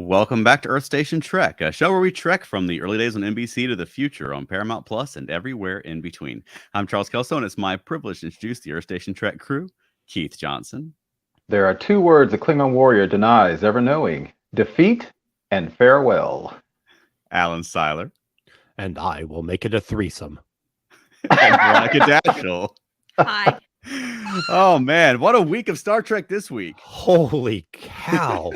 Welcome back to Earth Station Trek, a show where we trek from the early days on NBC to the future on Paramount Plus and everywhere in between. I'm Charles Kelso, and it's my privilege to introduce the Earth Station Trek crew. Keith Johnson. There are two words a Klingon warrior denies ever knowing: defeat and farewell. Alan Seiler. And I will make it a threesome. And Veronica Dashel. Hi. Oh, man. What a week of Star Trek this week. Holy cow.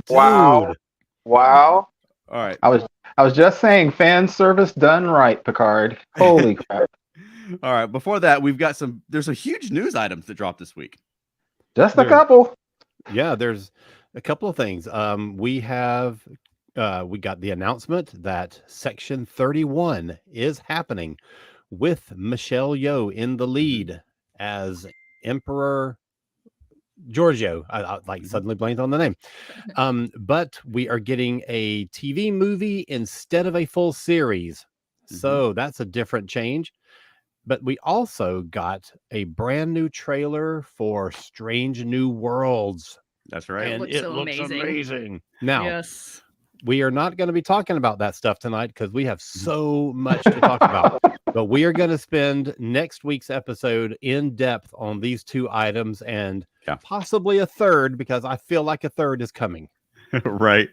Wow. Dude. Wow. All right. I was just saying, fan service done right, Picard. Holy crap. All right. Before that, there's some huge news items that dropped this week. Just a couple. Yeah, there's a couple of things. We got the announcement that Section 31 is happening with Michelle Yeoh in the lead as Emperor Giorgio. I suddenly blanked on the name. But we are getting a TV movie instead of a full series. So that's a different change. But we also got a brand new trailer for Strange New Worlds. That's right. And Looks it so looks amazing. amazing. Now, Yes. we are not going to be talking about that stuff tonight because we have so much to talk about. But we are going to spend next week's episode in depth on these two items and possibly a third, because I feel like a third is coming. Right.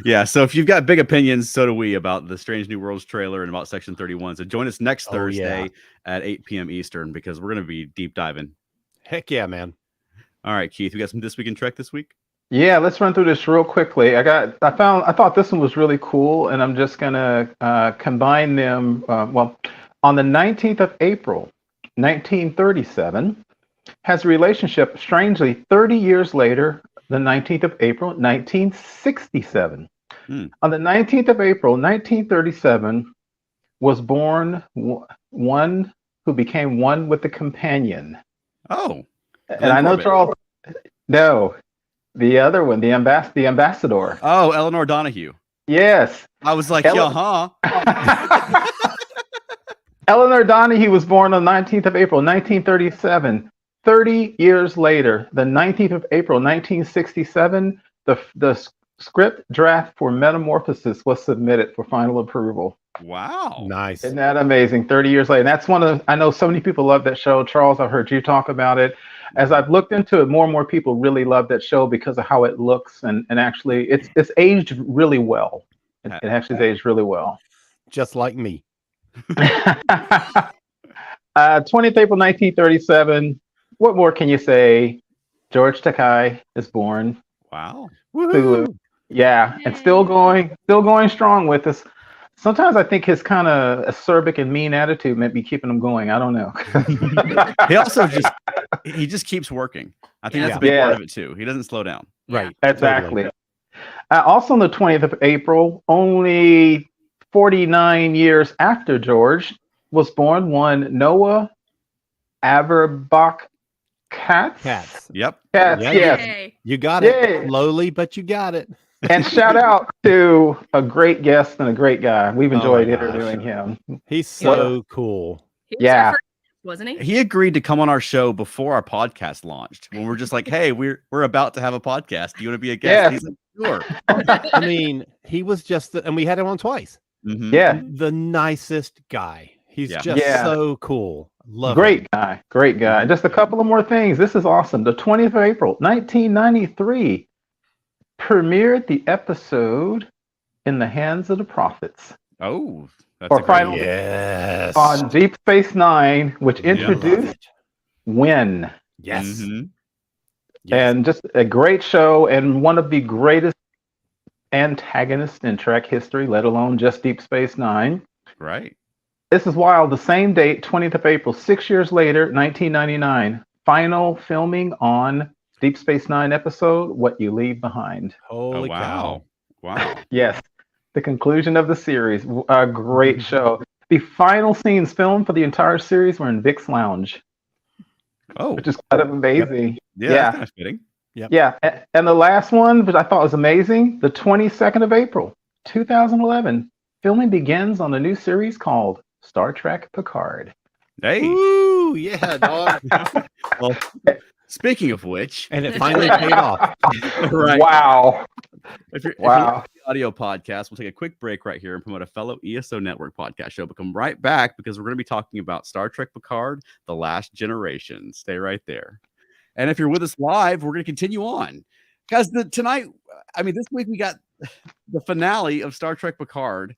Yeah. So if you've got big opinions, so do we, about the Strange New Worlds trailer and about Section 31. So join us next Thursday at 8 p.m. Eastern, because we're going to be deep diving. Heck yeah, man. All right, Keith, we got some This Week in Trek this week? Yeah, let's run through this real quickly. I thought this one was really cool, and I'm just gonna combine them. On the 19th of April, 1937, has a relationship, strangely, 30 years later, the 19th of April, 1967. On the 19th of April, 1937, was born one who became one with the companion. Oh. And I know, Charles, no. The other one, the ambassador. Oh, Eleanor Donahue. Yes. I was like, huh? Eleanor Donahue was born on the 19th of April, 1937. 30 years later, the 19th of April, 1967, the script draft for Metamorphosis was submitted for final approval. Wow. Nice. Isn't that amazing? 30 years later. And that's I know so many people love that show. Charles, I've heard you talk about it. As I've looked into it, more and more people really love that show because of how it looks, and actually it's aged really well. It actually is aged really well. Just like me. 20th April 1937. What more can you say? George Takei is born. Wow. Woohoo. Yeah, and still going strong with us. Sometimes I think his kind of acerbic and mean attitude might be keeping him going. I don't know. He also just keeps working. I think that's a big part of it too. He doesn't slow down. Right. Exactly. Totally. Also on the 20th of April, only 49 years after George, was born one Noah Averbach Katz. Yep. Katz, Yeah, yes. You got it. Slowly, but you got it. And shout out to a great guest and a great guy. We've enjoyed interviewing him. He's so cool. Yeah. Wasn't he? He agreed to come on our show before our podcast launched. When we're just like, hey, we're about to have a podcast. Do you want to be a guest? He's like, sure. I mean, he was and we had him on twice. Mm-hmm. Yeah. The nicest guy. He's just so cool. Love Great him. guy. Great guy. Just a couple of more things. This is awesome. The 20th of April, 1993, premiered the episode In the Hands of the Prophets. Oh, that's yes. On Deep Space Nine, which introduced Wynn. Yes. Mm-hmm. And just a great show, and one of the greatest antagonists in Trek history, let alone just Deep Space Nine. Right. This is wild. The same date, 20th of April, 6 years later, 1999, final filming on Deep Space Nine episode, What You Leave Behind. Holy cow. Wow. Yes. The conclusion of the series. A great show. The final scenes filmed for the entire series were in Vic's Lounge. Oh. Which is kind of amazing. Yep. Yeah. That's fitting. Yep. Yeah. And the last one, which I thought was amazing, the 22nd of April, 2011, filming begins on a new series called Star Trek Picard. Hey. Ooh, yeah, dog. Well, Speaking of which, And it finally paid off. right. Wow. If you're Wow. listening to the audio podcast, we'll take a quick break right here and promote a fellow ESO Network podcast show. But come right back because we're going to be talking about Star Trek Picard, The Last Generation. Stay right there. And if you're with us live, we're going to continue on. Because this week we got the finale of Star Trek Picard.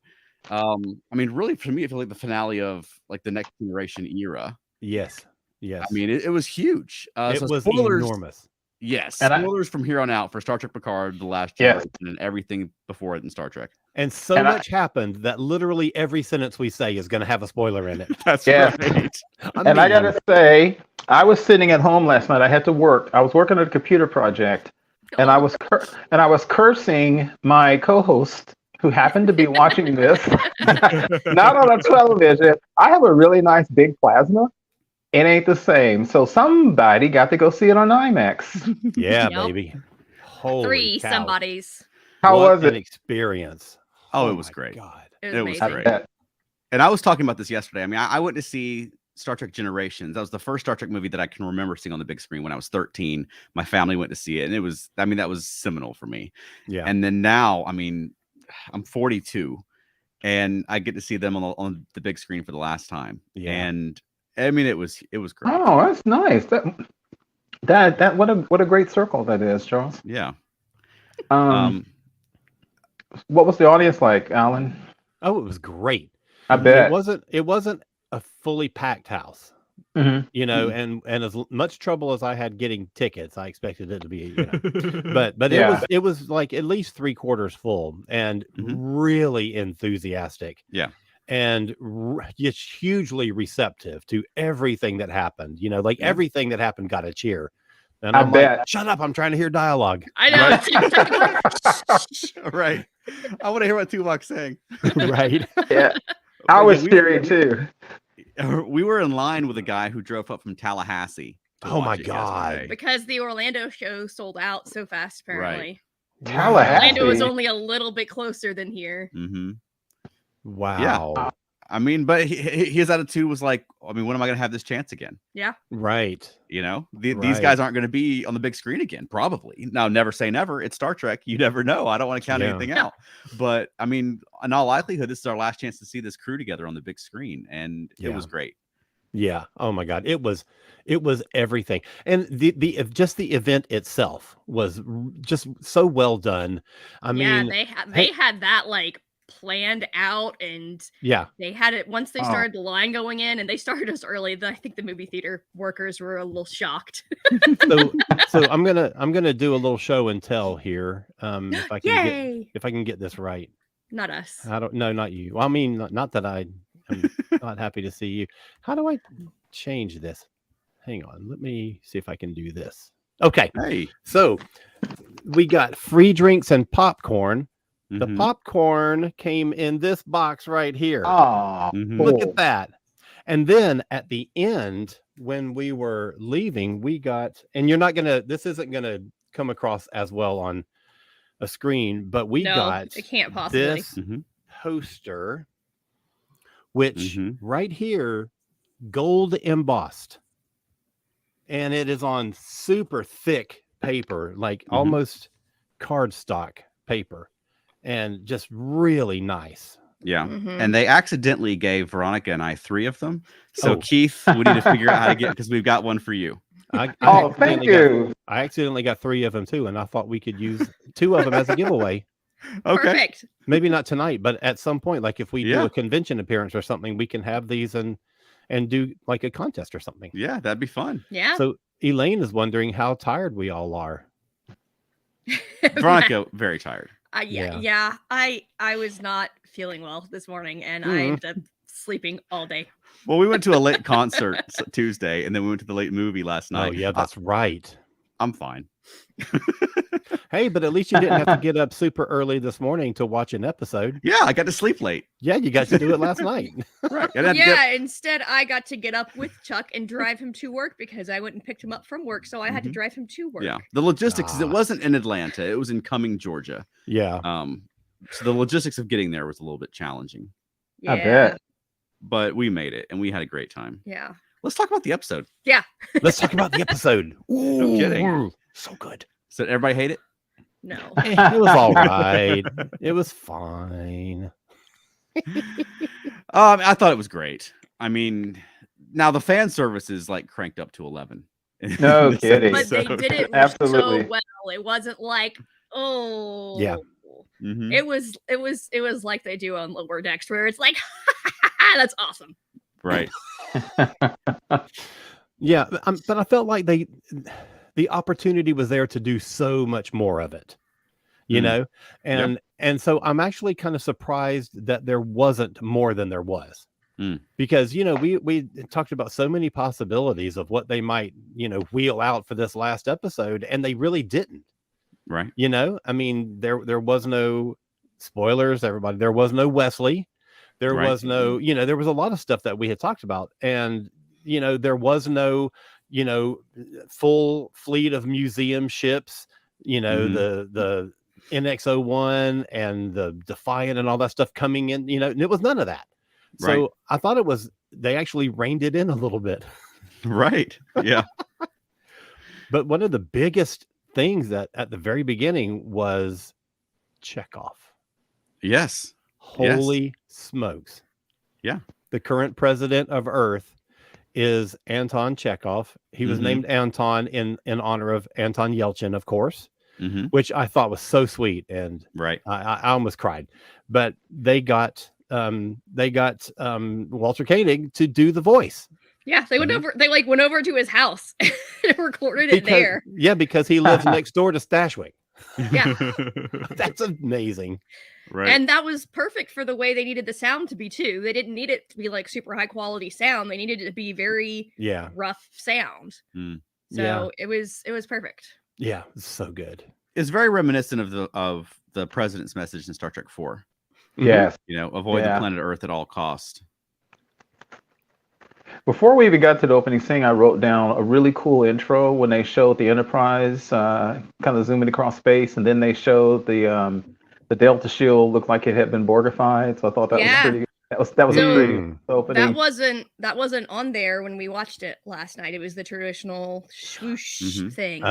Really, for me, I feel like the finale of like the Next Generation era. Yes. It was huge. It was spoilers, enormous. Yes, And spoilers from here on out for Star Trek Picard, The Last Yes. Generation, and everything before it in Star Trek. And so much happened that literally every sentence we say is going to have a spoiler in it. That's Yes. right. And I gotta say, I was sitting at home last night. I had to work. I was working on a computer project, and I was cursing my co-host who happened to be watching this, not on a television. I have a really nice big plasma. It ain't the same. So somebody got to go see it on IMAX. Yeah, Yep. baby. Holy 3 cow. somebodies. How What was an it? experience. Oh, it was my great. God. It It was was amazing. great. And I was talking about this yesterday. I went to see Star Trek Generations. That was the first Star Trek movie that I can remember seeing on the big screen when I was 13. My family went to see it, and it was, that was seminal for me. Yeah. And then now, I'm 42, and I get to see them on the big screen for the last time. Yeah. And it was great. Oh, that's nice. That what a great circle that is, Charles. Yeah. What was the audience like, Alan? Oh, it was great. I bet. It wasn't a fully packed house. Mhm. And as much trouble as I had getting tickets, I expected it to be, but Yeah. it was like at least 3/4 full and really enthusiastic. Yeah. And just hugely receptive to everything that happened. Everything that happened got a cheer. And I I'm bet. like, shut up! I'm trying to hear dialogue. I know. Right. I want to hear what Tuvok's saying. Right? Yeah. I was cheering too. We were in line with a guy who drove up from Tallahassee. to Oh my watch it God. yesterday. Because the Orlando show sold out so fast, apparently. Tallahassee. Orlando was only a little bit closer than here. Mm-hmm. Wow. But his attitude was like, when am I going to have this chance again? Yeah. Right. These Right. guys aren't going to be on the big screen again, probably. Now, never say never. It's Star Trek. You never know. I don't want to count anything out. But in all likelihood, this is our last chance to see this crew together on the big screen, and it was great. Yeah. Oh my God. It was everything. And the event itself was just so well done. They had that like planned out, and they had it once they started the line going in, and they started us early. I think the movie theater workers were a little shocked. so I'm gonna do a little show and tell here. If I can get this right. Not us. I don't know, not you. Not that I am not happy to see you. How do I change this? Hang on, let me see if I can do this. Okay. Hey. So we got free drinks and popcorn. The Mhm. popcorn came in this box right here. Oh, Mhm. Look at that. And then at the end, when we were leaving, we got, and this isn't gonna come across as well on a screen, but we got it can't possibly. this poster, which right here, gold embossed. And it is on super thick paper, like almost cardstock paper. And just really nice. Yeah. Mhm. And they accidentally gave Veronica and I 3 of them. So Keith, we need to figure out how to get, because we've got one for you. thank accidentally you. I accidentally got 3 of them too, and I thought we could use 2 of them as a giveaway. Okay. Perfect. Maybe not tonight, but at some point, like if we do a convention appearance or something, we can have these and do like a contest or something. Yeah, that'd be fun. Yeah. So Elaine is wondering how tired we all are. Veronica, very tired. I was not feeling well this morning, and I ended up sleeping all day. Well, we went to a late concert Tuesday, and then we went to the late movie last night. Oh yeah, that's right. I'm fine. Hey, but at least you didn't have to get up super early this morning to watch an episode. Yeah, I got to sleep late. Yeah, you got to do it last night. Right. Instead I got to get up with Chuck and drive him to work because I went and picked him up from work, so I had to drive him to work. Yeah. The logistics is it wasn't in Atlanta, it was in Cumming, Georgia. Yeah. So the logistics of getting there was a little bit challenging. Yeah. I bet. But we made it, and we had a great time. Yeah. let's talk about the episode. Yeah. Let's talk about the episode. Ooh, No kidding. So good. So everybody hate it? No. It was all right. It was fine. I thought it was great. I mean, now the fan service is like cranked up to 11. No kidding. But they did it Absolutely. so well. It wasn't like, oh. Yeah. Mhm. It was like they do on Lower Decks, where it's like, that's awesome. Right. Yeah, but I felt like the opportunity was there to do so much more of it, you know, and so I'm actually kind of surprised that there wasn't more than there was, because we talked about so many possibilities of what they might wheel out for this last episode, and they really didn't. Right. I mean, there was no spoilers, everybody. There was no Wesley. There was no, there was a lot of stuff that we had talked about, and there was no, full fleet of museum ships, the NX-01 and the Defiant and all that stuff coming in, and it was none of that. So I thought they actually reined it in a little bit. Right. Yeah. But one of the biggest things that at the very beginning was Chekhov. Yes. Holy smokes. Yeah. The current president of Earth is Anton Chekhov. He was named Anton in honor of Anton Yelchin, of course, which I thought was so sweet. And I almost cried. But they got Walter Koenig to do the voice. Yeah, they went over. They went over to his house and recorded it there. Yeah, because he lives next door to Stashwick. Yeah, that's amazing. Right, and that was perfect for the way they needed the sound to be too. They didn't need it to be like super high quality sound. They needed it to be very rough sound. So it was perfect. Yeah, it's so good. It's very reminiscent of the president's message in Star Trek 4. Yes, avoid the planet Earth at all cost. Before we even got to the opening scene, I wrote down a really cool intro when they showed the Enterprise kind of zooming across space, and then they showed the Delta shield looked like it had been Borgified. So I thought that was pretty good. That was a pretty opening. That wasn't on there when we watched it last night. It was the traditional swoosh thing.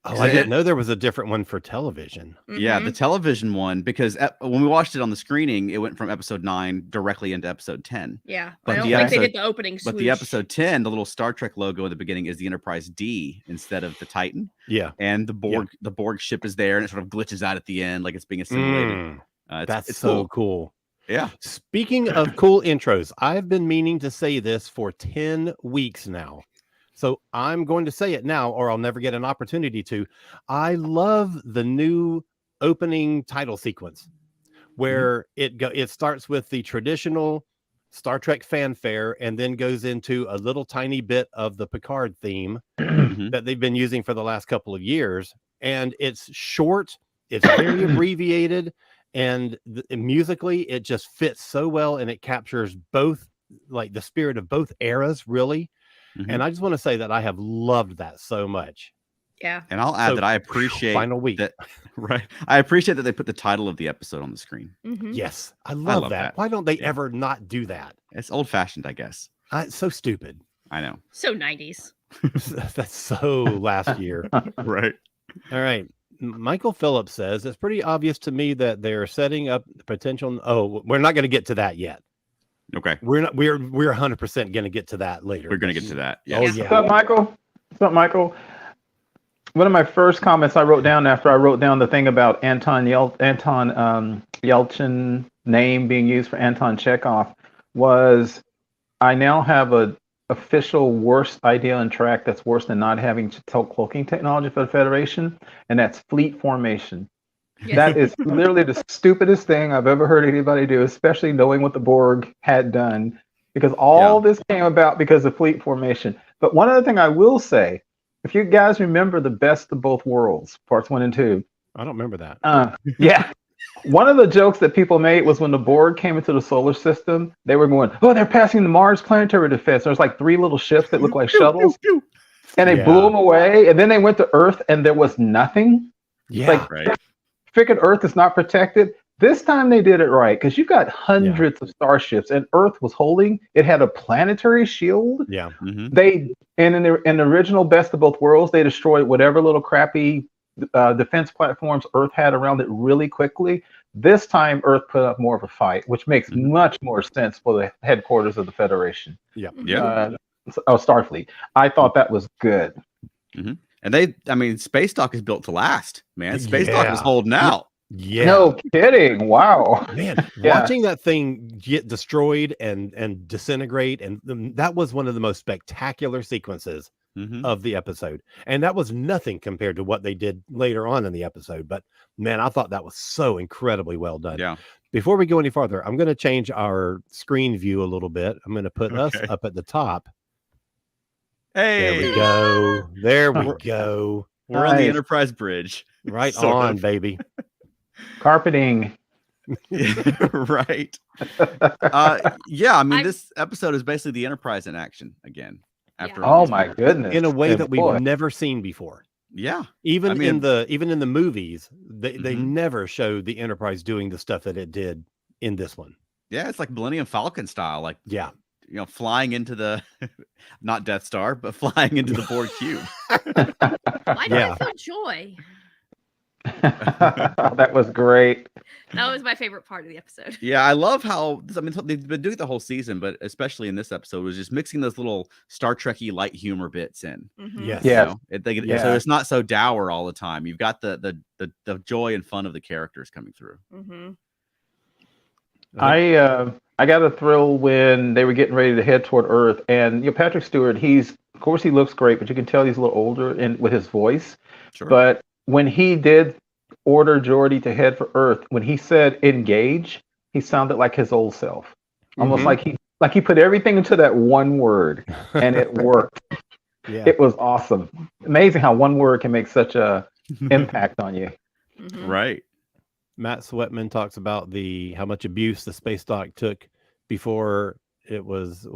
Oh, I didn't know there was a different one for television. Yeah, the television one, because when we watched it on the screening, it went from episode 9 directly into episode 10. Yeah, but I don't think they did the opening swoosh. But the episode 10, the little Star Trek logo at the beginning is the Enterprise D instead of the Titan. Yeah. And the Borg ship is there, and it sort of glitches out at the end like it's being assimilated. That's so cool. Yeah. Speaking of cool intros, I've been meaning to say this for 10 weeks now. So I'm going to say it now, or I'll never get an opportunity to. I love the new opening title sequence where it starts with the traditional Star Trek fanfare and then goes into a little tiny bit of the Picard theme that they've been using for the last couple of years. And it's short, it's very abbreviated, and musically it just fits so well, and it captures both, like the spirit of both eras, really. And I just want to say that I have loved that so much. Yeah. And I'll add that I appreciate final week. I appreciate that they put the title of the episode on the screen. Yes. I love that. Why don't they ever not do that? It's old fashioned, I guess. It's so stupid. I know. So 90s. That's so last year. Right. All right. Michael Phillips says it's pretty obvious to me that they're setting up the potential. Oh, we're not going to get to that yet. Okay. We're 100% going to get to that later. We're going to get to that. Yeah. Oh, yeah. What's up, Michael? One of my first comments I wrote down after I wrote down the thing about Anton Yelchin name being used for Anton Chekhov was, I now have a official worst idea on track that's worse than not having cloaking technology for the Federation, and that's fleet formation. Yes. That is literally the stupidest thing I've ever heard anybody do, especially knowing what the Borg had done, because all this came about because of fleet formation. But one other thing I will say, if you guys remember the Best of Both Worlds, parts 1 and 2. I don't remember that. Yeah. One of the jokes that people made was when the Borg came into the solar system, they were going, oh, they're passing the Mars planetary defense. There's like 3 little ships that look like shuttles. And they blew them away. And then they went to Earth and there was nothing. Yeah. Freaking Earth is not protected. This time they did it right because you got hundreds of starships, and Earth was holding. It had a planetary shield. Yeah. Mhm. And in the original Best of Both Worlds, they destroyed whatever little crappy defense platforms Earth had around it really quickly. This time, Earth put up more of a fight, which makes much more sense for the headquarters of the Federation. Yeah. Starfleet. I thought that was good. Mm-hmm. And Space Dock is built to last, man. Space Dock was holding out. Yeah. No kidding. Wow. Man, watching that thing get destroyed and disintegrate, and that was one of the most spectacular sequences of the episode. And that was nothing compared to what they did later on in the episode. But man, I thought that was so incredibly well done. Yeah. Before we go any farther, I'm going to change our screen view a little bit. I'm going to put us up at the top. Hey, there we go. There we go. We're on the Enterprise bridge. Right on, baby. Carpeting. Right. This episode is basically the Enterprise in action again. After my goodness. In a way that we've never seen before. Yeah. Even in the movies, they never showed the Enterprise doing the stuff that it did in this one. Yeah, it's like Millennium Falcon style, flying into the not Death Star, but flying into the Borg cube. Why did I feel joy? That was great. That was my favorite part of the episode. Yeah, I love how they've been doing it the whole season, but especially in this episode, was just mixing those little Star Trek-y light humor bits in. Yes. Yeah. So it's not so dour all the time. You've got the joy and fun of the characters coming through. I got a thrill when they were getting ready to head toward Earth, and Patrick Stewart. Of course he looks great, but you can tell he's a little older with his voice. Sure. But when he did order Geordi to head for Earth, when he said engage, he sounded like his old self. Almost like he put everything into that one word, and it worked. It was awesome. Amazing how one word can make such a impact on you. Right. Matt Sweatman talks about how much abuse the Space Dock took before it was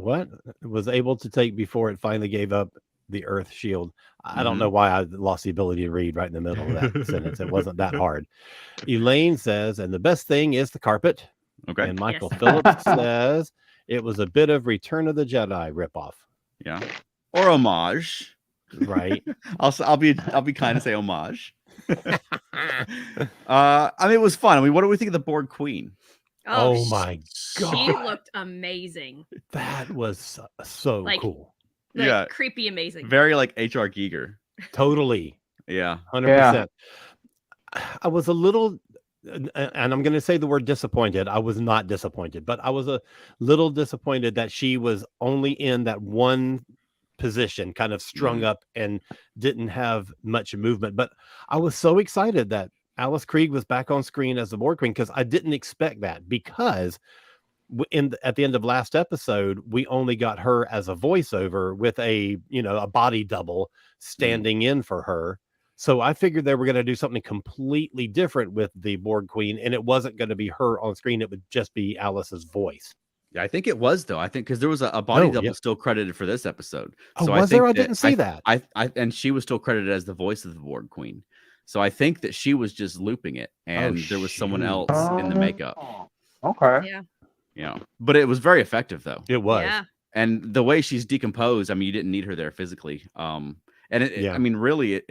able to take before it finally gave up the Earth shield. I don't know why I lost the ability to read right in the middle of that sentence. It wasn't that hard. Elaine says, and the best thing is the carpet. Okay. And Michael Phillips says it was a bit of Return of the Jedi ripoff. Yeah. Or homage. Right. I'll be kind and say homage. It was fun. What do we think of the Borg Queen? Oh my God. She looked amazing. That was so cool. Creepy amazing. Very like H.R. Giger. Totally. Yeah. 100%. I was a little, and I'm going to say the word disappointed. I was not disappointed, but I was a little disappointed that she was only in that one position, kind of strung up and didn't have much movement. But I was so excited that Alice Krieg was back on screen as the Borg Queen, because I didn't expect that, because at the end of last episode, we only got her as a voiceover with a body double standing in for her. So I figured they were going to do something completely different with the Borg Queen, and it wasn't going to be her on screen. It would just be Alice's voice. Yeah, I think it was, though. I think because there was a body double still credited for this episode. So was there? I didn't see that. And she was still credited as the voice of the Borg Queen. So I think that she was just looping it, and there was someone else in the makeup. Okay. Yeah. But it was very effective, though. It was. Yeah. And the way she's decomposed, you didn't need her there physically. Really,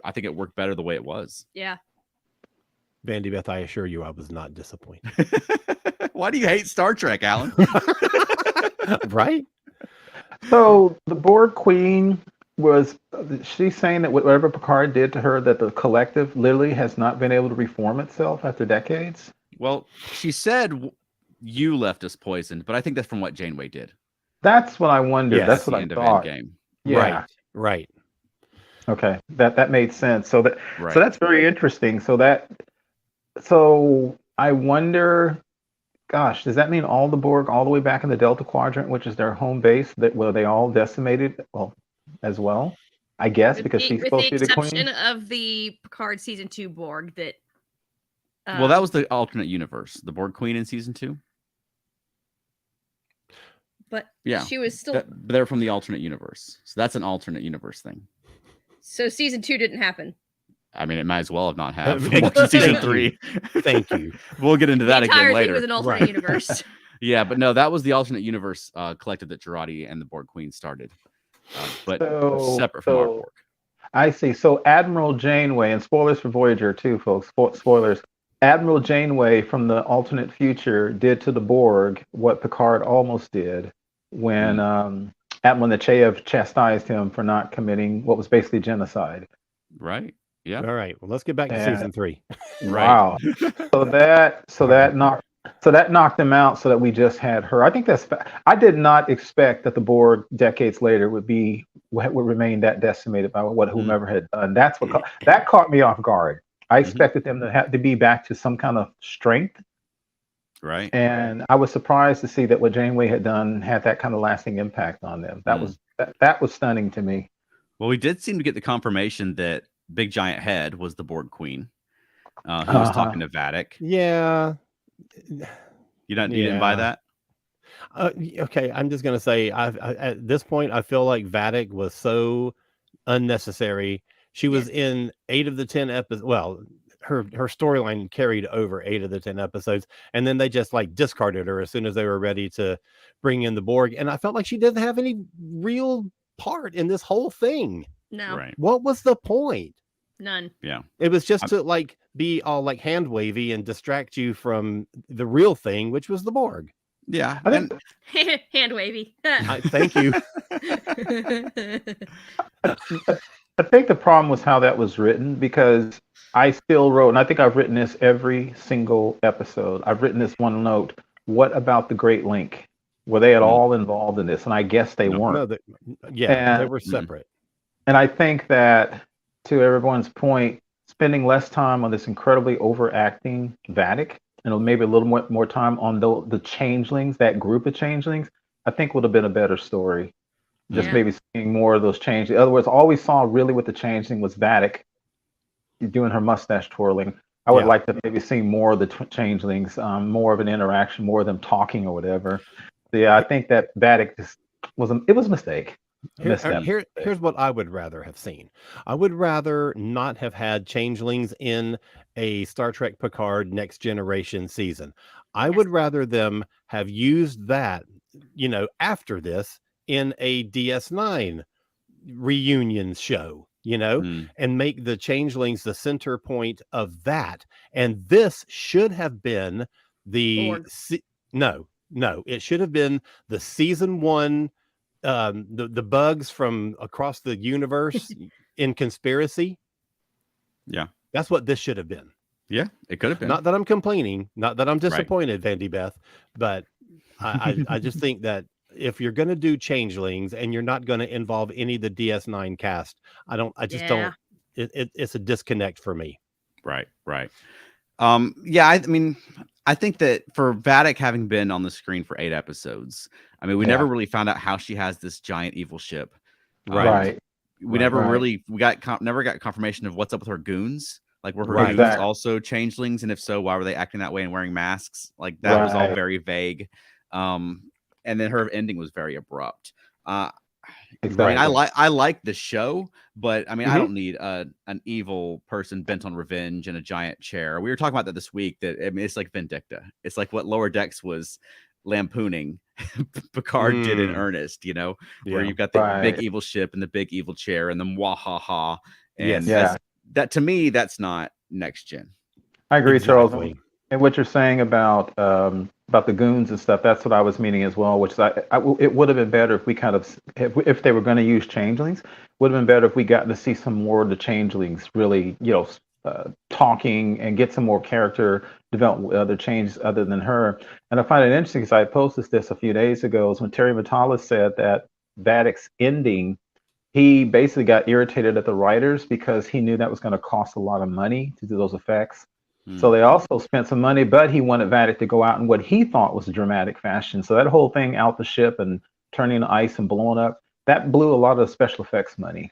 I think it worked better the way it was. Yeah. Vandy Beth, I assure you, I was not disappointed. Why do you hate Star Trek, Alan? Right? So the Borg Queen she's saying that whatever Picard did to her, that the collective literally has not been able to reform itself after decades? Well, she said you left us poisoned, but I think that's from what Janeway did. That's what I wondered. Yes, that's what I thought. Endgame. Yeah. Right. Okay, that made sense. So that's very interesting. So I wonder, gosh, does that mean all the Borg all the way back in the Delta Quadrant, which is their home base, were they all decimated as well? I guess because she's supposed to be the queen. With the exception of the Picard season 2 Borg that. That was the alternate universe, the Borg Queen in season 2. But yeah, she was still. They're from the alternate universe, so that's an alternate universe thing. So season 2 didn't happen. I mean, it might as well have not have Thank season you. 3. Thank you. We'll get into that the entire again later. thing was an alternate Right. universe. Yeah, but no, that was the alternate universe collective that Girardi and the Borg Queen started, but separate from our Borg. I see. So Admiral Janeway, and spoilers for Voyager too, folks. Spoilers. Admiral Janeway from the alternate future did to the Borg what Picard almost did when Admiral Nechayev chastised him for not committing what was basically genocide. Right. Yeah. All right. Well, let's get back to season 3. Wow. So that knocked them out so that we just had her. I think I did not expect that the Borg decades later would remain that decimated by what whomever had done. That's what that caught me off guard. I expected them to have to be back to some kind of strength. Right. And I was surprised to see that what Janeway had done had that kind of lasting impact on them. That was stunning to me. Well, we did seem to get the confirmation that Big Giant Head was the Borg Queen. Who was talking to Vadic. Yeah. You didn't buy that? Okay, I'm just gonna say, at this point, I feel like Vadic was so unnecessary. She was in 8 of the 10 episodes. Well, her storyline carried over 8 of the 10 episodes, and then they just like discarded her as soon as they were ready to bring in the Borg. And I felt like she didn't have any real part in this whole thing. No. Right. What was the point? None. Yeah. It was just to like be all like hand wavy and distract you from the real thing, which was the Borg. Yeah. Hand wavy. Thank you. I think the problem was how that was written, because I still wrote, and I think I've written this every single episode. I've written this one note. What about the Great Link? Were they at all involved in this? And I guess they weren't. No, they were separate. And I think that, to everyone's point, spending less time on this incredibly overacting Vadic and maybe a little more time on the changelings, that group of changelings, I think would have been a better story. Just maybe seeing more of those changelings. In other words, all we saw really with the changeling was Vadic doing her mustache twirling. I would like to maybe see more of the changelings, more of an interaction, more of them talking or whatever. So, yeah, I think that Vadic just was a mistake. Here's what I would rather have seen. I would rather not have had changelings in a Star Trek Picard Next Generation season. I would rather them have used that, after this in a DS9 reunion show, and make the changelings the center point of that. And this should have been it should have been the season 1. The bugs from across the universe in conspiracy. Yeah, that's what this should have been. Yeah, it could have been. Not that I'm complaining, not that I'm disappointed, Vandy Beth, but I just think that if you're going to do changelings and you're not going to involve any of the DS9 cast, it's a disconnect for me. Right. I mean, I think that for Vadic having been on the screen for 8 episodes, I mean, we never really found out how she has this giant evil ship. Right. We never got confirmation of what's up with her goons. Like, were her goons also changelings? And if so, why were they acting that way and wearing masks? Like, that was all very vague. And then her ending was very abrupt. Exactly. I mean, I like the show, but I mean, I don't need an evil person bent on revenge in a giant chair. We were talking about that this week. That I mean, it's like Vindicta. It's like what Lower Decks was lampooning. Picard did in earnest, where you've got the big evil ship and the big evil chair and the mwahaha. And that to me, that's not next gen. I agree, Charles. And what you're saying about the goons and stuff, that's what I was meaning as well. Which is, it would have been better if we if they were going to use changelings, would have been better if we got to see some more of the changelings really, talking and get some more character development with other changes other than her. And I find it interesting because I posted this a few days ago, is when Terry Matalas said that Vadic's ending, he basically got irritated at the writers because he knew that was going to cost a lot of money to do those effects. So they also spent some money, but he wanted Vadic to go out in what he thought was a dramatic fashion. So that whole thing out the ship and turning the ice and blowing up, that blew a lot of special effects money.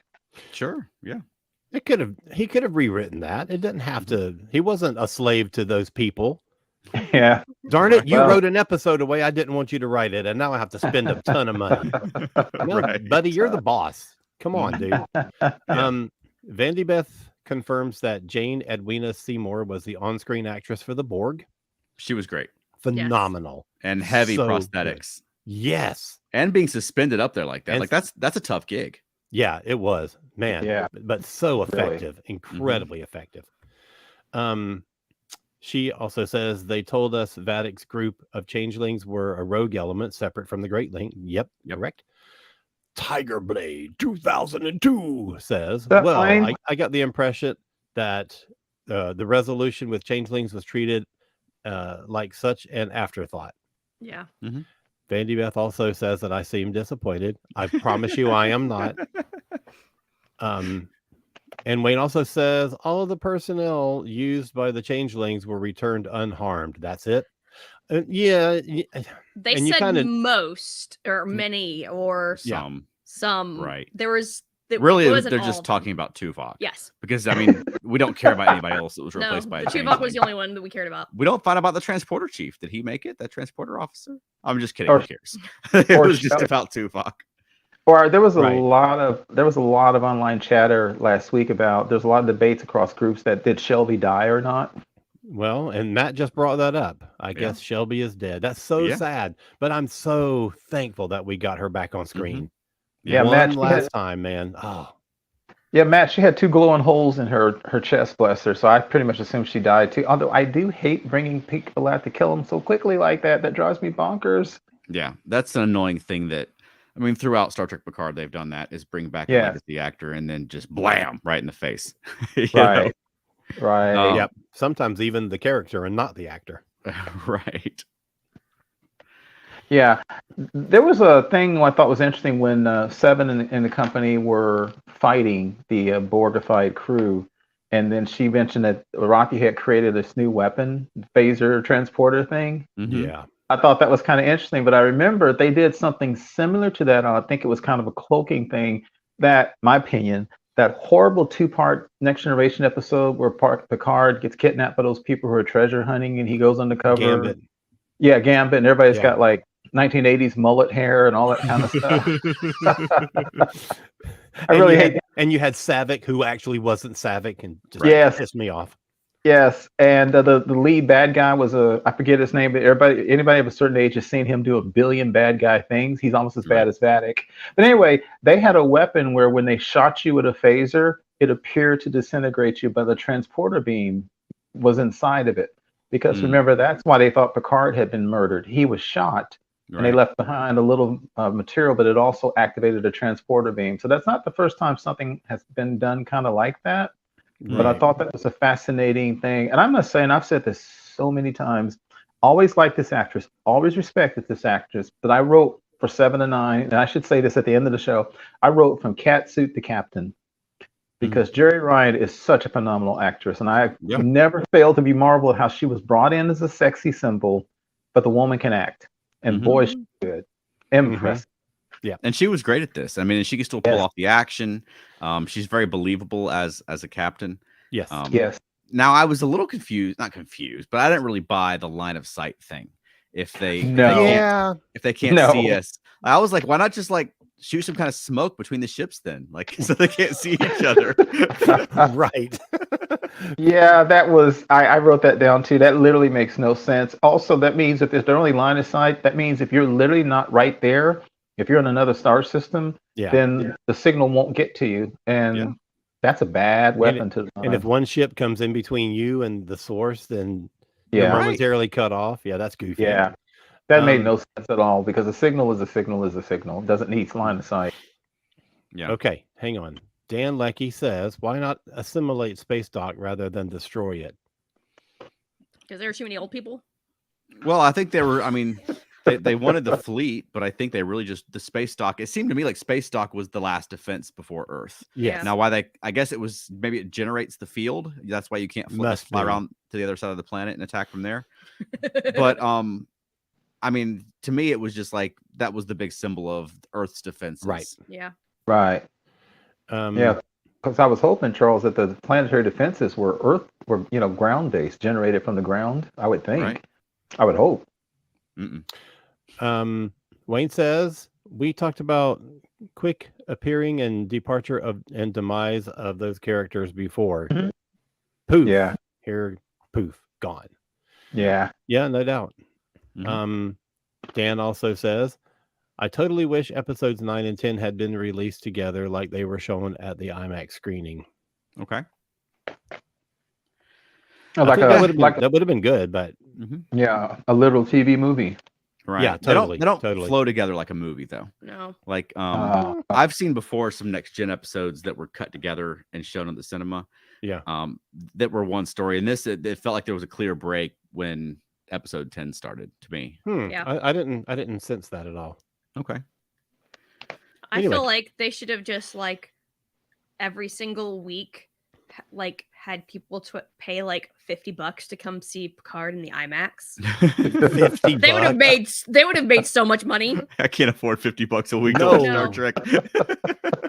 Sure, yeah. He could have rewritten that. It didn't have to. He wasn't a slave to those people. Yeah. Darn it, you wrote an episode away. I didn't want you to write it, and now I have to spend a ton of money. No, buddy, you're the boss. Come on, dude. Vandy Beth confirms that Jane Edwina Seymour was the on-screen actress for the Borg. She was great. Phenomenal. And heavy So prosthetics. good. Yes. And being suspended up there like that. And like that's a tough gig. Yeah, it was. Man. Yeah. But so Really. effective. Incredibly effective. She also says they told us Vadic's group of changelings were a rogue element separate from the Great Link. Yep. Correct. Tiger Blade 2002 says, well, I got the impression that the resolution with changelings was treated like such an afterthought. Yeah. Vandy Beth also says that I seem disappointed. I promise you I am not. And Wayne also says all of the personnel used by the changelings were returned unharmed. That's it. Yeah. They said most or many or some. Right. There was really they're just talking about Tuvok. Yes. Because I mean, we don't care about anybody else that was replaced by a Tuvok was the only one that we cared about. We don't find out about the transporter chief. Did he make it? That transporter officer? I'm just kidding. Who cares? It was just about Tuvok. Or there was a lot of online chatter last week about there's a lot of debates across groups that did Shelby die or not. Well, and Matt just brought that up. I guess Shelby is dead. That's so sad, but I'm so thankful that we got her back on screen. Yeah, Matt, last time, man. Oh. Yeah, Matt, she had 2 glowing holes in her chest, bless her. So I pretty much assume she died too. Although I do hate bringing people out to kill them so quickly like that. That drives me bonkers. Yeah, that's an annoying thing that, I mean, throughout Star Trek Picard, they've done that, is bring back a legacy actor and then just blam right in the face. Right. Right. Yep. Sometimes even the character and not the actor. Right. Yeah. There was a thing I thought was interesting when Seven and the company were fighting the Borgified crew. And then she mentioned that Rocky had created this new weapon, phaser transporter thing. Yeah. I thought that was kind of interesting, but I remember they did something similar to that. I think it was kind of a cloaking thing that, my opinion, that horrible 2-part Next Generation episode where Picard gets kidnapped by those people who are treasure hunting and he goes undercover. Gambit. Yeah, Gambit, and everybody's got like 1980s mullet hair and all that kind of stuff. I really hate that. And you had Savick, who actually wasn't Savick, and just pissed me off. Yes, and the lead bad guy was I forget his name, but anybody of a certain age has seen him do a billion bad guy things. He's almost as bad as Vadic. But anyway, they had a weapon where when they shot you with a phaser, it appeared to disintegrate you, but the transporter beam was inside of it. Because remember, that's why they thought Picard had been murdered. He was shot, and they left behind a little material, but it also activated a transporter beam. So that's not the first time something has been done kind of like that. But I thought that was a fascinating thing. And I'm not saying, I've said this so many times, always liked this actress, always respected this actress. But I wrote for 7 and 9, and I should say this at the end of the show, I wrote from catsuit to captain. Because Jeri Ryan is such a phenomenal actress. And I never failed to be marveled at how she was brought in as a sexy symbol, but the woman can act. And boy, she's good. Impressive. Yeah, and she was great at this. I mean, she can still pull off the action. She's very believable as a captain. Yes. Yes. Now I was a little not confused, but I didn't really buy the line of sight thing. If they can't see us, I was like, why not just like shoot some kind of smoke between the ships then, like so they can't see each other? Right. Yeah, that was I wrote that down too. That literally makes no sense. Also, that means if there's the only line of sight, that means if you're literally not right there. If you're in another star system, then the signal won't get to you. And that's a bad weapon to design. And if one ship comes in between you and the source, then you're momentarily cut off. Yeah, that's goofy. Yeah. That made no sense at all because a signal is a signal is a signal. It doesn't need line of sight. Yeah. Okay, hang on. Dan Leckie says, why not assimilate Space Dock rather than destroy it? Because there are too many old people? Well, I think they wanted the fleet, but I think they really just the space dock. It seemed to me like space dock was the last defense before Earth. Yeah. Now, I guess it was maybe it generates the field. That's why you can't fly around to the other side of the planet and attack from there. But I mean, to me, it was just like that was the big symbol of Earth's defenses. Right. Yeah. Right. Yeah. Because I was hoping, Charles, that the planetary defenses were ground based, generated from the ground. I would think. Right. I would hope. Wayne says, we talked about quick appearing and departure of and demise of those characters before. Mhm. Poof. Yeah. Here, poof, gone. Yeah. Yeah, no doubt. Mhm. Dan also says, I totally wish episodes 9 and 10 had been released together like they were shown at the IMAX screening. Okay. That would have been good, but yeah, a little TV movie. Right. Yeah, totally. They don't totally flow together like a movie though. No. Like I've seen before some next gen episodes that were cut together and shown at the cinema. Yeah. That were one story. And this it felt like there was a clear break when episode 10 started to me. Yeah. I didn't sense that at all. Okay. I feel like they should have just like every single week like had people to pay like $50 to come see Picard in the IMAX. $50. They would have made so much money. I can't afford $50 a week to watch Star Trek.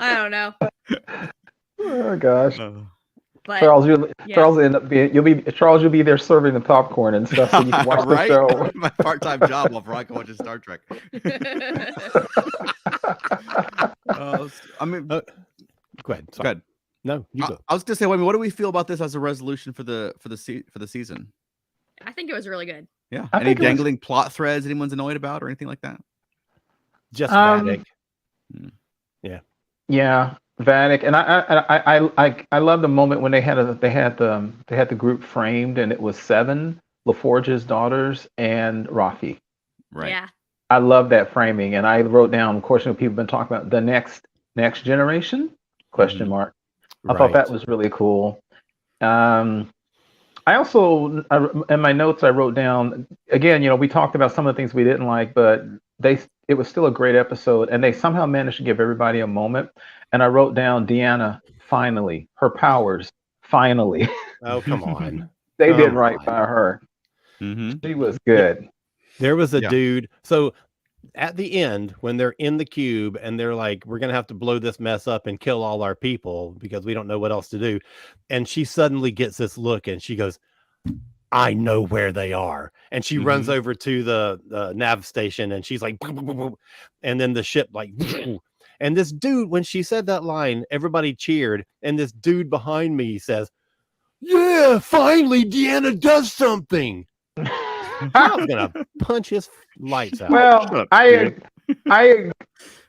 I don't know. Oh gosh. But, Charles, Charles end up being you'll be there serving the popcorn and stuff so you can watch the show. My part-time job while Veronica watches Star Trek. I mean, go ahead. Sorry. Go ahead. No, you go. I was gonna say, what do we feel about this as a resolution for the season? I think it was really good. Yeah. Any dangling plot threads anyone's annoyed about or anything like that? Just Vatic. Yeah. Yeah, Vatic, and I love the moment when they had the group framed and it was 7 LaForge's daughters and Rafi. Right. Yeah. I love that framing, and I wrote down. Of course, people have been talking about the next generation? Question mark. I thought that was really cool. I also, in my notes, I wrote down, again, we talked about some of the things we didn't like, but it was still a great episode, and they somehow managed to give everybody a moment. And I wrote down Deanna, finally, her powers, finally. Oh, come on. They did right by her. Mm-hmm. She was good. There was a dude. So at the end, when they're in the cube and they're like, we're going to have to blow this mess up and kill all our people because we don't know what else to do. And she suddenly gets this look and she goes, I know where they are. And she runs over to the nav station and she's like, and then the ship like, and this dude, when she said that line, everybody cheered. And this dude behind me says, yeah, finally Deanna does something. I was gonna punch his lights out. Well,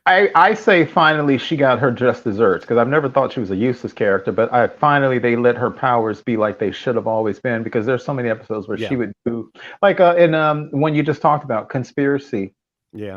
I say finally she got her just desserts, because I've never thought she was a useless character, but finally they let her powers be like they should have always been, because there's so many episodes where she would do like in when you just talked about Conspiracy,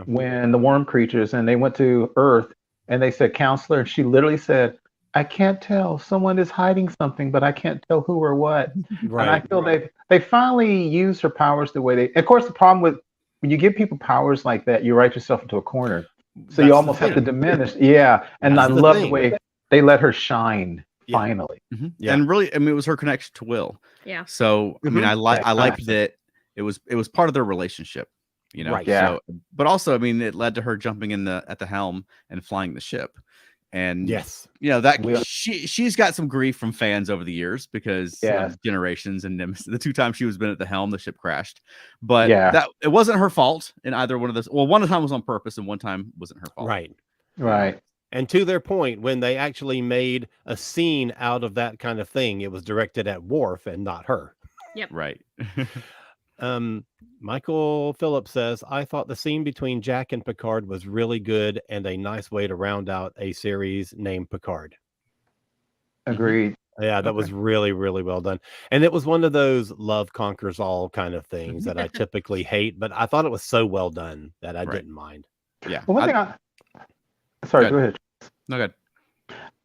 when the worm creatures and they went to Earth and they said counselor, and she literally said, I can't tell. Someone is hiding something, but I can't tell who or what. Right. And I feel they finally use her powers the way they. Of course, the problem with when you give people powers like that, you write yourself into a corner. So you almost have to diminish. Yeah, and I love the way they let her shine finally. Mm-hmm. Yeah, and really, I mean, it was her connection to Will. Yeah. So I mean, I liked that it was part of their relationship. Right. Yeah. So, but also, I mean, it led to her jumping at the helm and flying the ship. And that she's got some grief from fans over the years because of generations and the 2 times she was been at the helm, the ship crashed. But that it wasn't her fault in either one of those. Well, one time was on purpose and one time wasn't her fault. Right. And to their point, when they actually made a scene out of that kind of thing, it was directed at Worf and not her. Yep. Right. Michael Phillips says, I thought the scene between Jack and Picard was really good and a nice way to round out a series named Picard. Agreed. Yeah, that was really, really well done. And it was one of those love conquers all kind of things that I typically hate, but I thought it was so well done that I didn't mind. Yeah. Well, Sorry, go ahead. No, good.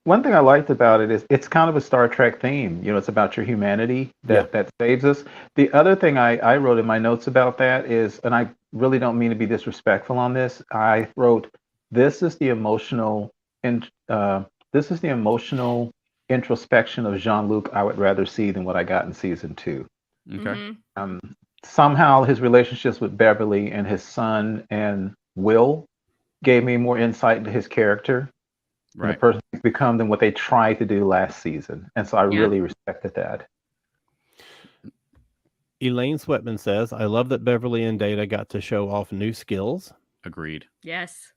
One thing I liked about it is it's kind of a Star Trek theme. It's about your humanity that saves us. The other thing I wrote in my notes about that is, and I really don't mean to be disrespectful on this, I wrote, this is the emotional introspection of Jean-Luc I would rather see than what I got in season 2. Okay. Somehow his relationships with Beverly and his son and Will gave me more insight into his character. Right. The person he's become than what they tried to do last season. And so I really respected that. Elaine Sweatman says, I love that Beverly and Data got to show off new skills. Agreed. Yes.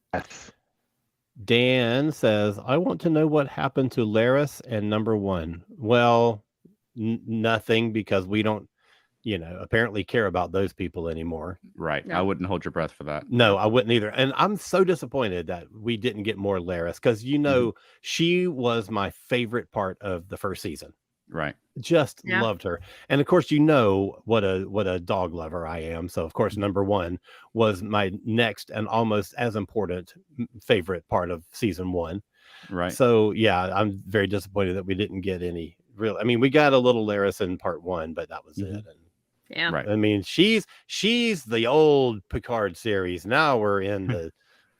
Dan says, I want to know what happened to Laris and number one. Well, nothing, because we don't, apparently care about those people anymore. Right. No. I wouldn't hold your breath for that. No, I wouldn't either. And I'm so disappointed that we didn't get more Laris, because, she was my favorite part of the first season. Right. Just loved her. And of course, what a dog lover I am. So of course, number one was my next and almost as important favorite part of season one. Right. So yeah, I'm very disappointed that we didn't get any real. I mean, we got a little Laris in part one, but that was it. And, yeah. Right. I mean, she's the old Picard series. Now we're in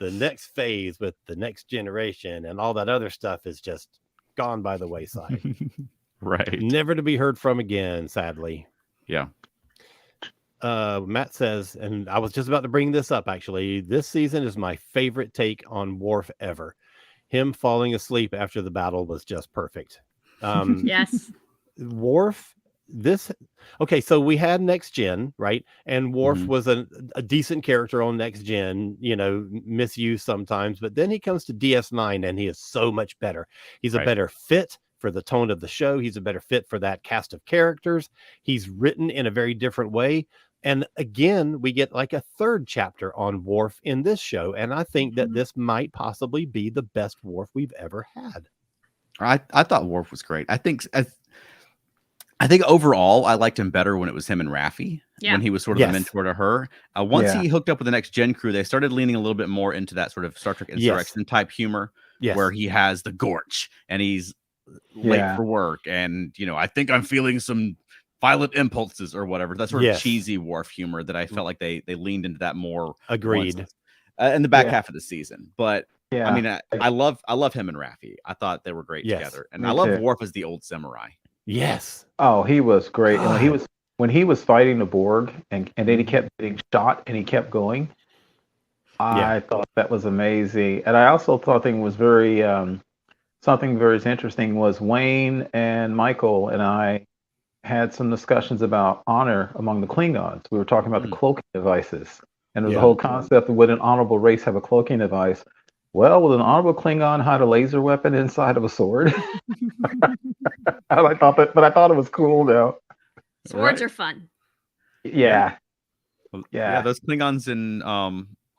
the next phase with the next generation, and all that other stuff is just gone by the wayside. Right. Never to be heard from again, sadly. Yeah. Matt says, and I was just about to bring this up, actually, this season is my favorite take on Worf ever. Him falling asleep after the battle was just perfect. Yes. Worf, okay, so we had Next Gen, right? And Worf was a decent character on Next Gen, misused sometimes, but then he comes to DS9 and he is so much better. He's a better fit for the tone of the show. He's a better fit for that cast of characters. He's written in a very different way. And again, we get like a third chapter on Worf in this show. And I think that this might possibly be the best Worf we've ever had. I thought Worf was great. I think overall, I liked him better when it was him and Raffi, when he was sort of the mentor to her. Once he hooked up with the Next Gen crew, they started leaning a little bit more into that sort of Star Trek Insurrection type humor, where he has the Gorch and he's late for work, and I think I'm feeling some violent impulses or whatever. That sort of cheesy Worf humor that I felt like they leaned into that more. Agreed. In the back half of the season, but I mean, I love him and Raffi. I thought they were great together, and I love Worf as the old samurai. Yes. Oh, he was great. And when he was fighting the Borg, and then he kept getting shot and he kept going. I thought that was amazing, and I also thought thing was very. Something very interesting was Wayne and Michael and I had some discussions about honor among the Klingons. We were talking about the cloaking devices, and there's the whole concept of would an honorable race have a cloaking device? Well, would an honorable Klingon hide a laser weapon inside of a sword? I thought it was cool though. Swords are fun. Yeah. Those Klingons in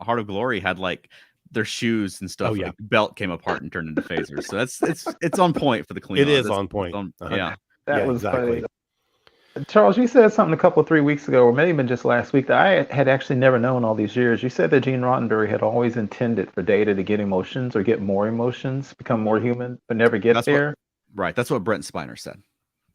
Heart of Glory had like their shoes and stuff. Like, belt came apart and turned into phasers. So it's on point for the Klingons. It is on point. That was exactly. Funny. Charles, you said something 3 weeks ago, or maybe even just last week, that I had actually never known all these years. You said that Gene Roddenberry had always intended for Data to get emotions or get more emotions, become more human, but never get there. That's what Brent Spiner said.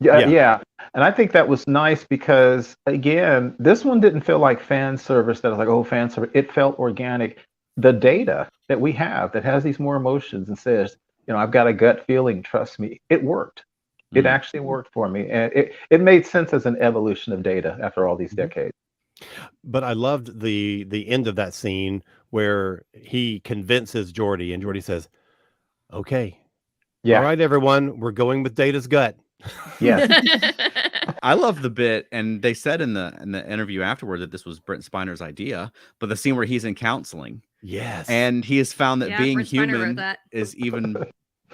Yeah. And I think that was nice because, again, this one didn't feel like fan service that was like, fan service. It felt organic. The Data that we have that has these more emotions and says, I've got a gut feeling, trust me, it worked. It actually worked for me. And it made sense as an evolution of Data after all these decades. But I loved the end of that scene where he convinces Geordi, and Geordi says, okay. All right, everyone, we're going with Data's gut. Yes. I love the bit, and they said in the interview afterward that this was Brent Spiner's idea, but the scene where he's in counseling. Yes. And he has found that being Brent human is even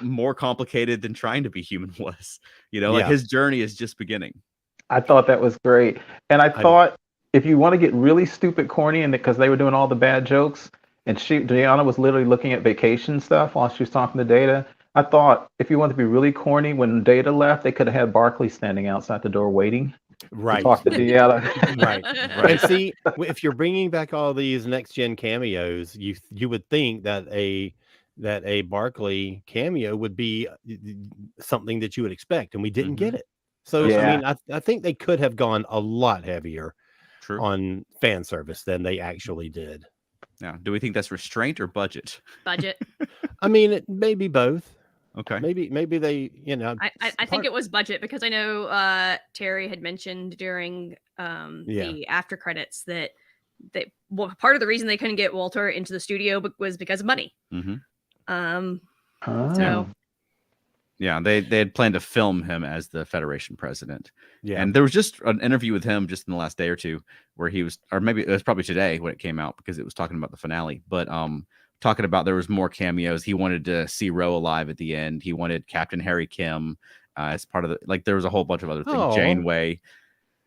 more complicated than trying to be human was. Like his journey is just beginning. I thought that was great. And I thought if you want to get really stupid corny, and because they were doing all the bad jokes, and Deanna was literally looking at vacation stuff while she was talking to Data, I thought if you want to be really corny, when Data left, they could have had Barclay standing outside the door waiting. Right. To talk to Deanna. Right. And see, if you're bringing back all these next gen cameos, you would think that a Barclay cameo would be something that you would expect, and we didn't get it. So I mean, I think they could have gone a lot heavier on fan service than they actually did. Now, do we think that's restraint or budget? Budget. I mean, it may be both. Okay. Maybe they, I think it was budget, because I know Terry had mentioned during the after credits that part of the reason they couldn't get Walter into the studio was because of money. Mm-hmm. So Yeah, they had planned to film him as the Federation president. Yeah. And there was just an interview with him just in the last day or two where he was, or maybe it was probably today when it came out because it was talking about the finale, but talking about there was more cameos. He wanted to see Ro alive at the end. He wanted Captain Harry Kim as part of the, like there was a whole bunch of other things. Oh. Janeway.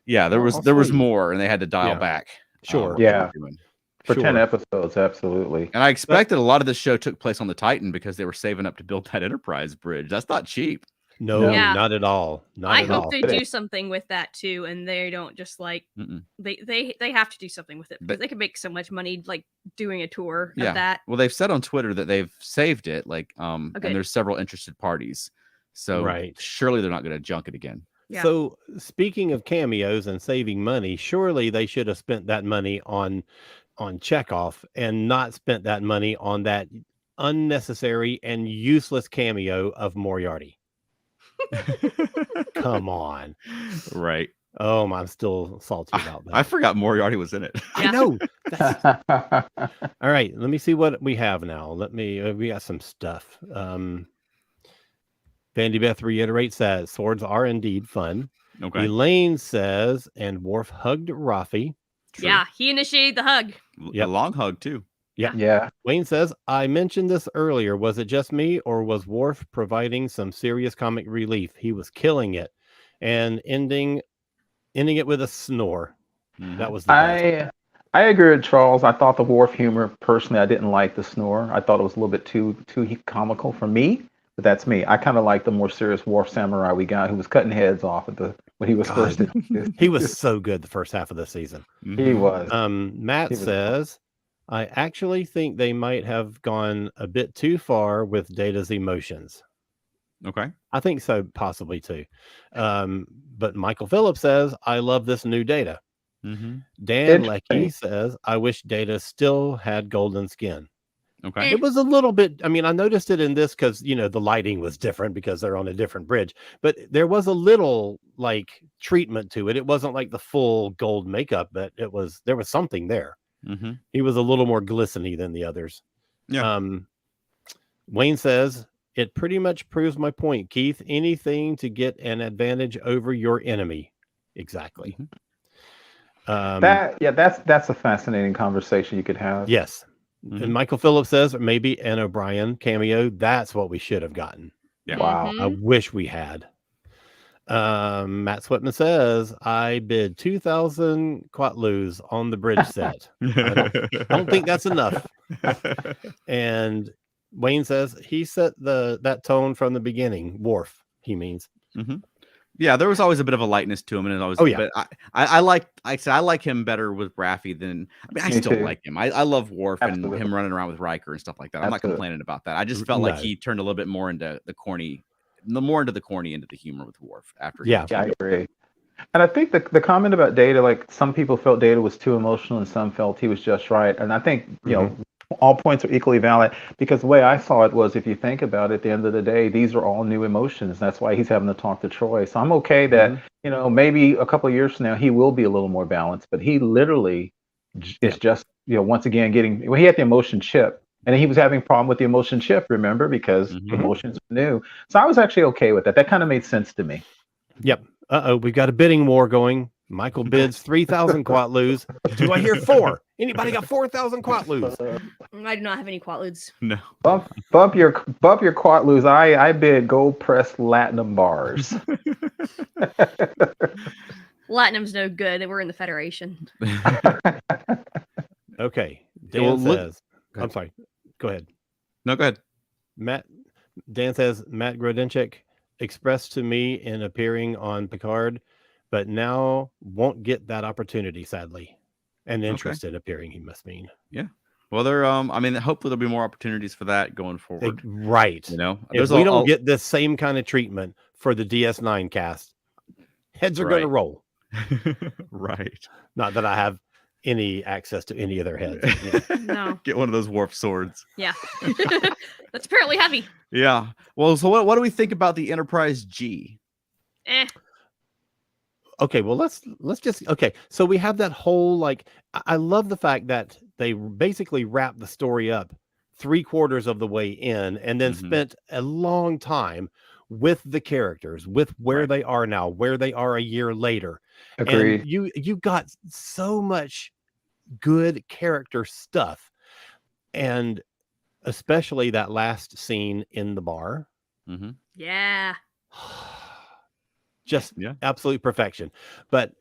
Yeah, there was sweet. more and they had to dial back. Sure. what they were Yeah. doing. For Sure. 10 episodes, absolutely. And I expected a lot of this show took place on the Titan because they were saving up to build that Enterprise bridge. That's not cheap. No, Yeah. not at all. Not I at hope all. they do something with that too, and they don't just like Mm-mm. they have to do something with it because But- they can make so much money like doing a tour Yeah. of that. Well, they've said on Twitter that they've saved it, like, Okay. and there's several interested parties. So Right. surely they're not going to junk it again. Yeah. So speaking of cameos and saving money, surely they should have spent that money on Chekhov and not spent that money on that unnecessary and useless cameo of Moriarty. Come on. Right. Oh, I'm still salty about that. I forgot Moriarty was in it. I know. All right, let me see what we have now. We got some stuff. Vandy Beth reiterates that swords are indeed fun. Okay. Elaine says, and Worf hugged Rafi. True. Yeah, he initiated the hug. Yep. A long hug too. Yeah. Wayne says, I mentioned this earlier. Was it just me, or was Worf providing some serious comic relief? He was killing it and ending it with a snore. Mhm. That was the best. I agree with Charles. I thought the Worf humor, personally, I didn't like the snore. I thought it was a little bit too comical for me, but that's me. I kind of like the more serious Worf samurai we got who was cutting heads off when he was God. first introduced. He was so good the first half of the season. Mhm. He was. Matt He was says, I actually think they might have gone a bit too far with Data's emotions. Okay. I think so, possibly too. But Michael Phillips says, I love this new Data. Mm-hmm. Dan Interesting. Leckie says, I wish Data still had golden skin. Okay. It was a little bit, I mean, I noticed it in this because, the lighting was different because they're on a different bridge, but there was a little like treatment to it. It wasn't like the full gold makeup, but there was something there. Mm-hmm. He was a little more glistening than the others. Yeah. Wayne says, it pretty much proves my point, Keith. Anything to get an advantage over your enemy. Exactly. That's a fascinating conversation you could have. Yes. Mhm. And Michael Phillips says, maybe an O'Brien cameo. That's what we should have gotten. Yeah. Wow. I wish we had. Matt Swetman says, I bid 2,000 quatlus on the bridge set. I don't think that's enough. And Wayne says he set that tone from the beginning. Worf, he means. Mm-hmm. Yeah, there was always a bit of a lightness to him, and it always. Oh, yeah. But I like him better with Raffi than. I mean, I Me still too. like him. I love Worf Absolutely. and him running around with Riker and stuff like that. I'm not Absolutely. complaining about that. I just felt like No. he turned a little bit more into the corny, into the humor with Worf after. Yeah. Yeah, I agree. And I think the comment about Data, like some people felt Data was too emotional and some felt he was just right. And I think, all points are equally valid because the way I saw it was, if you think about it, at the end of the day, these are all new emotions. That's why he's having to talk to Troy. So I'm okay that, maybe a couple of years from now, he will be a little more balanced, but he literally is just, once again, he had the emotion chip. And he was having a problem with the emotion chip, remember, because emotions are new. So I was actually okay with that. That kind of made sense to me. Yep. We've got a bidding war going. Michael bids 3,000 quatlus. Do I hear 4? Anybody got 4,000 quatlus? I do not have any quatludes. No. Bump your quatlus. I bid gold pressed latinum bars. Latinum's no good. We're in the Federation. Okay. Dan Well, look- says, I'm sorry. Go ahead. No, go ahead. Dan says, Matt Grodenchik expressed to me in appearing on Picard, but now won't get that opportunity, sadly. And interest in appearing, he must mean. Well, hopefully there'll be more opportunities for that going forward. Right. There's If we don't get the same kind of treatment for the DS9 cast, heads are going to Right. roll. Right. Not that I have any access to any of their heads. No. Get one of those warp swords. Yeah. That's apparently heavy. Yeah. Well, so what do we think about the Enterprise G? Okay, well let's just so we have that whole I love the fact that they basically wrapped the story up 3/4 of the way in and then spent a long time with the characters, with where they are now, where they are a year later. Agreed. And you got so much good character stuff, and especially that last scene in the bar. Mm-hmm. Yeah. Just absolute perfection. But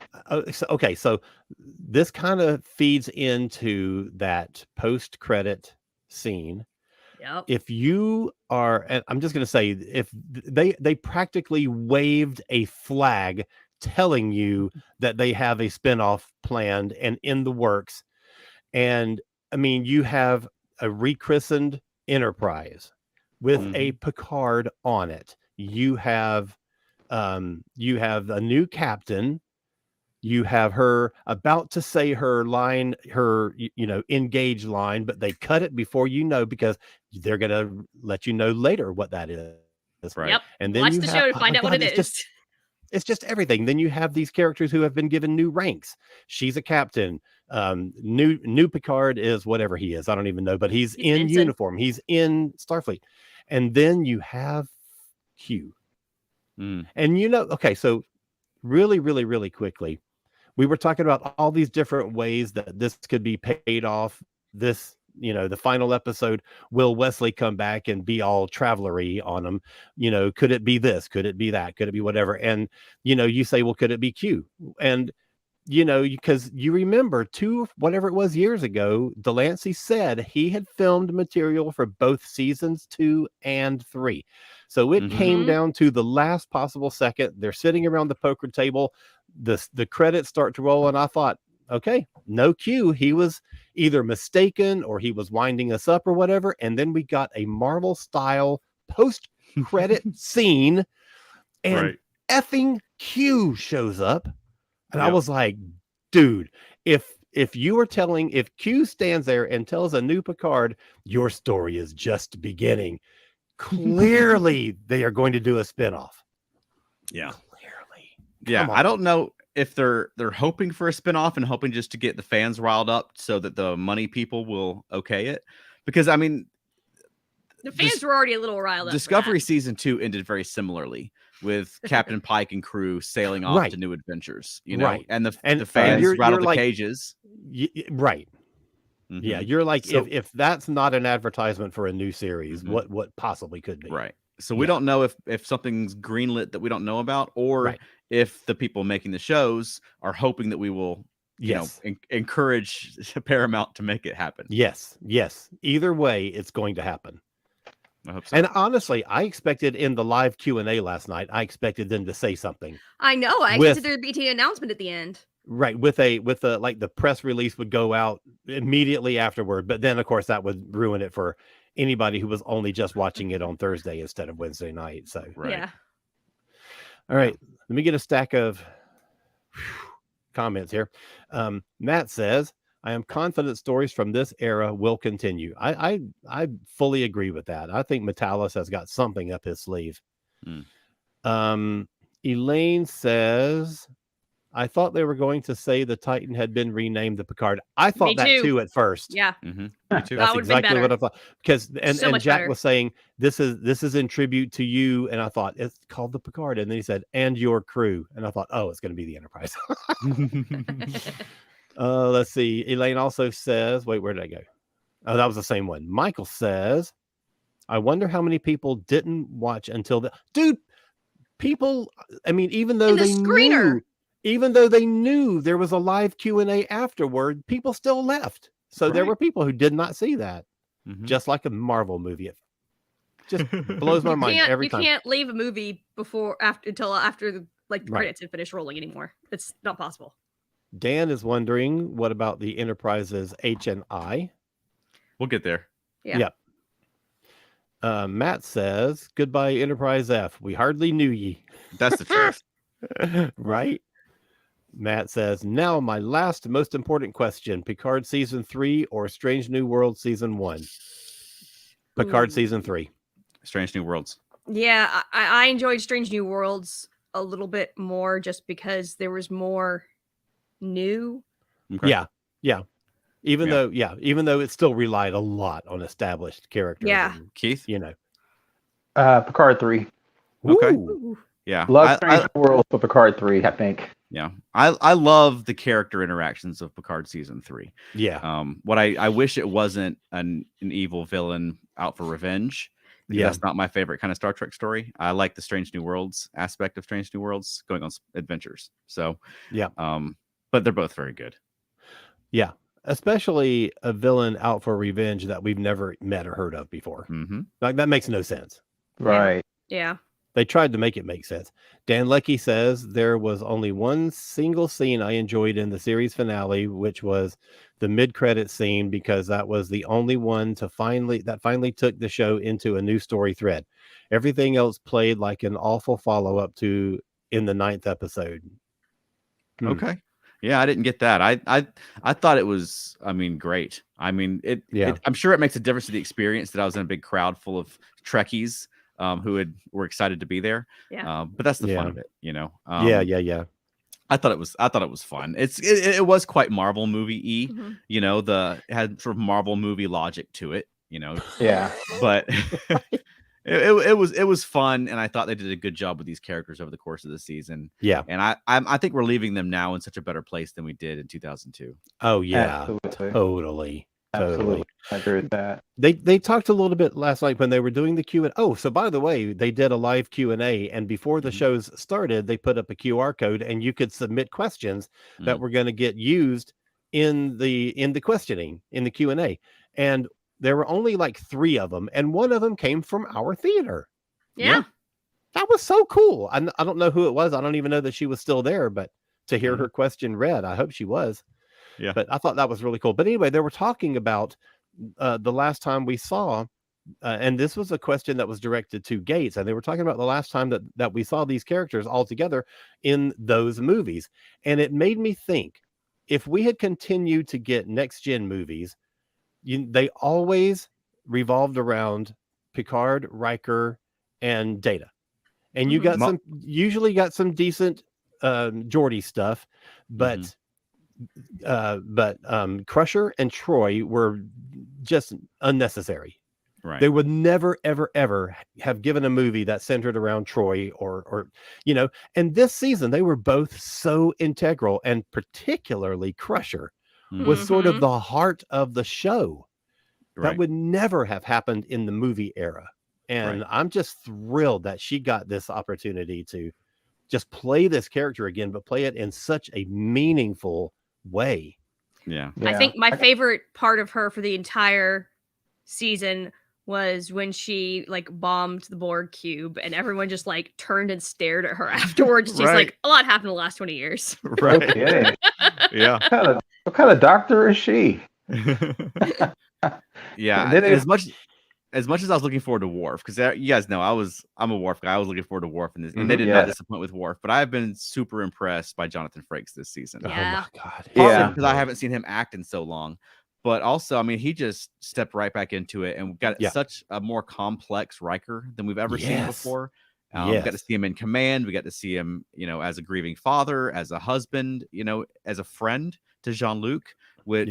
so this kind of feeds into that post-credit scene. Yep. If you are, and I'm just going to say, if they practically waved a flag telling you that they have a spinoff planned and in the works. And I mean, you have a rechristened Enterprise with a Picard on it. You have a new captain. You have her about to say her line, her engage line, but they cut it before because they're gonna let you know later what that is. Right. Yep. And then watch the show to find out what it is. It's just everything. Then you have these characters who have been given new ranks. She's a captain. New Picard is whatever he is. I don't even know, but he's in Vincent. uniform. He's in Starfleet. And then you have Q. And okay, so really, really, really quickly, we were talking about all these different ways that this could be paid off. This, the final episode, will Wesley come back and be all traveler-y on him? Could it be this? Could it be that? Could it be whatever? And, you say, well, could it be Q? And, because you remember whatever it was years ago, Delancey said he had filmed material for both seasons 2 and 3. So it came down to the last possible second. They're sitting around the poker table. The credits start to roll, and I thought, okay, no Q. He was either mistaken or he was winding us up or whatever. And then we got a Marvel style post-credit scene, and effing Q shows up. And I was like, dude, if Q stands there and tells a new Picard, your story is just beginning, clearly they are going to do a spinoff. Yeah. Clearly. Yeah. I don't know if they're hoping for a spinoff and hoping just to get the fans riled up so that the money people will okay it. Because I mean, the fans were already a little riled up. Discovery season 2 ended very similarly, with Captain Pike and crew sailing off to new adventures, and the fans rattled the cages. Right. Yeah, you're like, so, if that's not an advertisement for a new series, what possibly could be? Right. So we don't know if something's greenlit that we don't know about, or if the people making the shows are hoping that we will, encourage Paramount to make it happen. Yes. Either way, it's going to happen. I hope so. And honestly, I expected in the live Q&A last night, I expected them to say something. I know. I expected there to be an announcement at the end. Right. With a like the press release would go out immediately afterward. But then, of course, that would ruin it for anybody who was only just watching it on Thursday instead of Wednesday night. So, yeah. All right. Let me get a stack of comments here. Matt says, I am confident stories from this era will continue. I fully agree with that. I think Metalis has got something up his sleeve. Elaine says, I thought they were going to say the Titan had been renamed the Picard. I thought that too at first. Yeah. Me too. That's exactly what I thought. Because and Jack better. was saying this is in tribute to you, and I thought it's called the Picard, and then he said and your crew, and I thought, oh, it's going to be the Enterprise. Let's see. Elaine also says, wait, where did I go? Oh, that was the same one. Michael says, I wonder how many people didn't watch until the dude. People, I mean, even though they knew there was a live Q&A afterward, people still left. So there were people who did not see that. Just like a Marvel movie. It just blows my mind every time. You can't leave a movie until after the credits have finished rolling anymore. It's not possible. Dan is wondering, what about the Enterprise's HNI? We'll get there. Yeah. Yep. Matt says, goodbye, Enterprise F. We hardly knew ye. That's the truth. Right? Matt says, now my last most important question. Picard Season 3 or Strange New World Season 1? Picard Season 3. Strange New Worlds. Yeah, I enjoyed Strange New Worlds a little bit more just because there was more new. Okay. Yeah. Even though it still relied a lot on establisted characters. Yeah. Keith? Picard 3. Okay. Ooh. Yeah. Love Strange New Worlds for Picard 3, I think. Yeah. I love the character interactions of Picard season 3. Yeah. What I wish it wasn't an evil villain out for revenge. Because Yeah. that's not my favorite kind of Star Trek story. I like the Strange New Worlds aspect of Strange New Worlds, going on adventures. So Yeah. But they're both very good. Yeah. Especially a villain out for revenge that we've never met or heard of before. Mm-hmm. Like, that makes no sense. Right. Yeah. They tried to make it make sense. Dan Leckie says there was only one single scene I enjoyed in the series finale, which was the mid-credit scene, because that was the only one that finally took the show into a new story thread. Everything else played like an awful follow-up to in the 9th episode. Okay. Yeah, I didn't get that. I thought it was, great. I'm sure it makes a difference to the experience that I was in a big crowd full of Trekkies who were excited to be there. Yeah. But that's the fun of it, you know. Yeah. I thought it was fun. It was quite Marvel movie-y, Mm-hmm. you know, it had sort of Marvel movie logic to it, you know. Yeah. But it was fun, and I thought they did a good job with these characters over the course of the season. Yeah. And I think we're leaving them now in such a better place than we did in 2002. Oh yeah. Absolutely. Totally. I agree with that. They talked a little bit last night when they were doing the Q&A. Oh, so by the way, they did a live Q&A, and before the shows started, they put up a QR code, and you could submit questions that were going to get used in the questioning, in the Q&A. And there were only like 3 of them, and one of them came from our theater. Yeah. That was so cool. I don't know who it was. I don't even know that she was still there, but to hear her question read, I hope she was. Yeah. But I thought that was really cool. But anyway, they were talking about the last time we saw, and this was a question that was directed to Gates, and they were talking about the last time that we saw these characters all together in those movies. And it made me think, if we had continued to get next gen movies, they always revolved around Picard, Riker, and Data. And you got usually got some decent Geordi stuff, but Crusher and Troy were just unnecessary. Right. They would never, ever, ever have given a movie that centered around Troy or and this season they were both so integral, and particularly Crusher was sort of the heart of the show. Right. That would never have happened in the movie era. And I'm just thrilled that she got this opportunity to just play this character again, but play it in such a meaningful way. Yeah. I think my favorite part of her for the entire season was when she bombed the Borg cube, and everyone just turned and stared at her afterwards. She's like, a lot happened in the last 20 years. Right. Okay. Yeah. What kind of doctor is she? Yeah. As much as I was looking forward to Worf, because you guys know I'm a Worf guy. I was looking forward to Worf in this, and they did not disappoint with Worf. But I've been super impressed by Jonathan Frakes this season. Yeah. Oh my God. Partly because I haven't seen him act in so long, but also, he just stepped right back into it and got such a more complex Riker than we've ever seen before. We got to see him in command. We got to see him, as a grieving father, as a husband, as a friend to Jean-Luc, which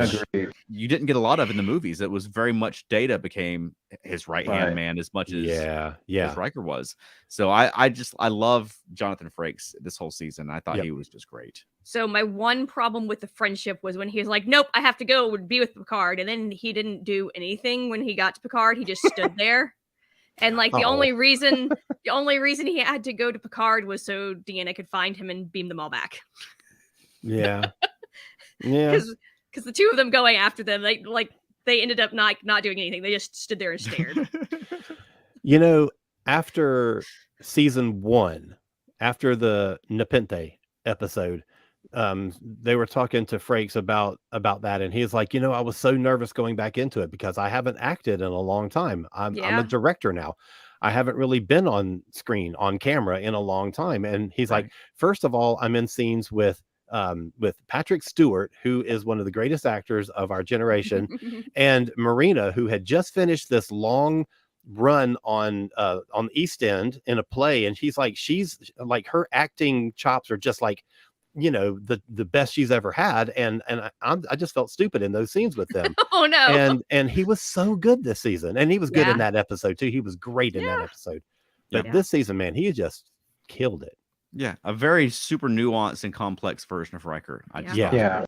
you didn't get a lot of in the movies. It was very much Data became his right-hand man as much as as Riker was. So I love Jonathan Frakes this whole season. I thought he was just great. So my one problem with the friendship was when he was like, nope, I have to go be with Picard. And then he didn't do anything when he got to Picard. He just stood there. And the only reason he had to go to Picard was so Deanna could find him and beam them all back. Yeah. Yeah. Because the two of them going after them, they ended up not doing anything. They just stood there and stared. After season 1, after the Nepenthe episode, they were talking to Frakes about that, and he's like, I was so nervous going back into it because I haven't acted in a long time. I'm a director now. I haven't really been on screen, on camera in a long time. And he's like, first of all, I'm in scenes with Patrick Stewart, who is one of the greatest actors of our generation, and Marina, who had just finished this long run on the East End in a play, and she's like her acting chops are just the best she's ever had, and I just felt stupid in those scenes with them. Oh no! And he was so good this season, and he was good in that episode too. He was great in that episode. But Yeah. this season, man, he just killed it. Yeah, a very super nuanced and complex version of Riker. I just Yeah. thought it was Yeah. great.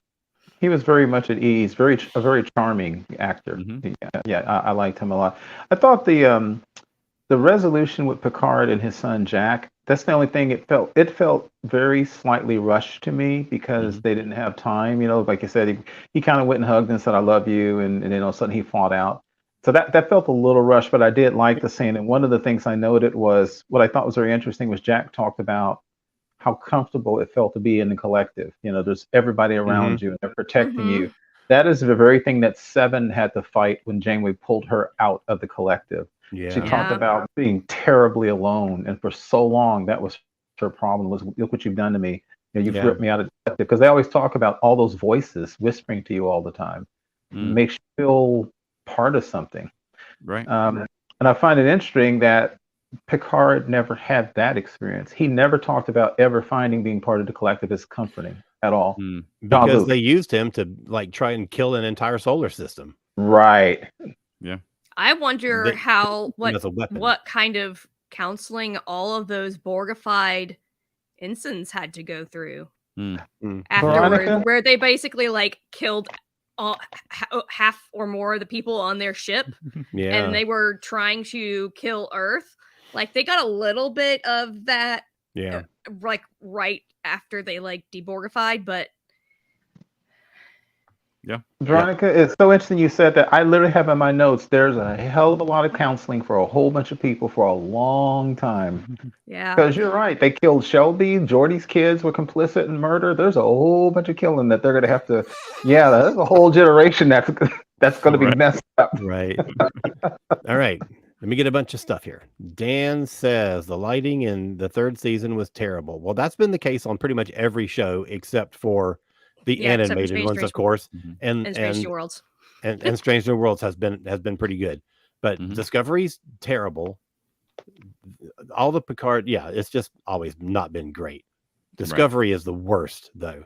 He was very much at ease, a very charming actor. Mhm. I liked him a lot. I thought the resolution with Picard and his son Jack, that's the only thing it felt very slightly rushed to me because Mhm. they didn't have time. Like you said, he kind of went and hugged and said, "I love you," and then all of a sudden he fought out. So that felt a little rushed, but I did like the scene. And one of the things I noted was what I thought was very interesting was Jack talked about how comfortable it felt to be in the collective. There's everybody around you and they're protecting Mhm. you. That is the very thing that Seven had to fight when Janeway pulled her out of the collective. She Yeah. talked Yeah. about being terribly alone, and for so long that was her problem. Was look what you've done to me. You've Yeah. ripped me out of the collective. Because they always talk about all those voices whispering to you all the time. It Mm, makes you feel part of something. right. And I find it interesting that Picard never had that experience. He never talked about ever finding being part of the collective as comforting at all. Mm, Because Jean-Luc. they used him to like try and kill an entire solar system. Right. I wonder They- how as a weapon. what kind of counseling all of those Borgified ensigns had to go through mm. afterwards, Veronica? where they basically like killed half or more of the people on their ship, Yeah. and they were trying to kill Earth. Like they got a little bit of that, yeah. like right after they like deborgified, but Veronica, it's so interesting you said that. I literally have in my notes, there's a hell of a lot of counseling for a whole bunch of people for a long time. yeah. Because you're right. They killed Shelby. Jordy's kids were complicit in murder. There's a whole bunch of killing that they're going to have to. Yeah, there's a whole generation that's going to be Right. messed up. Right. All right. Let me get a bunch of stuff here. Dan says the lighting in the third season was terrible. Well, that's been the case on pretty much every show except for the Yeah, except for animated Strange ones, New of course. Mhm. And And Strange New Worlds. and Strange New Worlds has been pretty good. But Mhm. Discovery's terrible. All the Picard, yeah, it's just always not been great. Discovery is the worst though.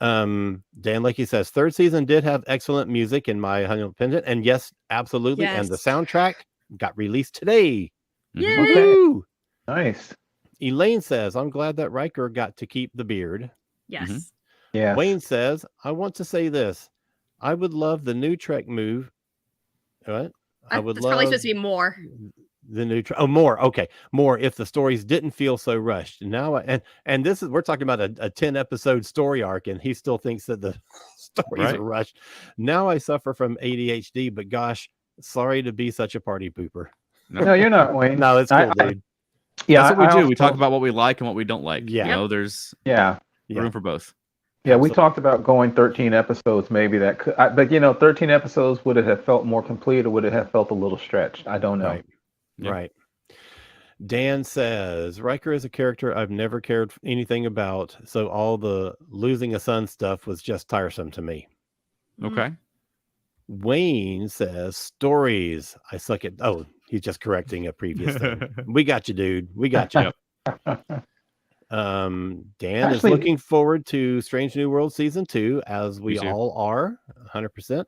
Dan Leckie says third season did have excellent music in my humble opinion, and yes, absolutely. And the Yes. soundtrack got released today. Mhm. Yay! Okay. Woo! Nice. Elaine says, I'm glad that Riker got to keep the beard. Yes. Yes. Wayne says, I want to say this. I would love the new Trek move. What? I would It's probably love supposed to be more. the new more. Okay. More if the stories didn't feel so rushed. Now and this is we're talking about a 10 episode story arc, and he still thinks that the stories Right. are rushed. Now I suffer from ADHD, but gosh, sorry to be such a party pooper. No, you're not, Wayne. No, it's cool, dude. Yeah, That's what we I do. We also- talk about what we like and what we don't like. Yeah. You know, there's Yeah. Yeah. room for both. Yeah, we Absolutely. talked about going 13 episodes, maybe that could, but 13 episodes, would it have felt more complete or would it have felt a little stretched? I don't know. Right. Yeah. Right. Dan says Riker is a character I've never cared anything about, so all the losing a son stuff was just tiresome to me. Okay. Wayne says stories. I suck at. Oh, he's just correcting a previous thing. We got you, dude. We got you. Dan is Actually- looking forward to Strange New World season 2, as we Me too. all are, 100%.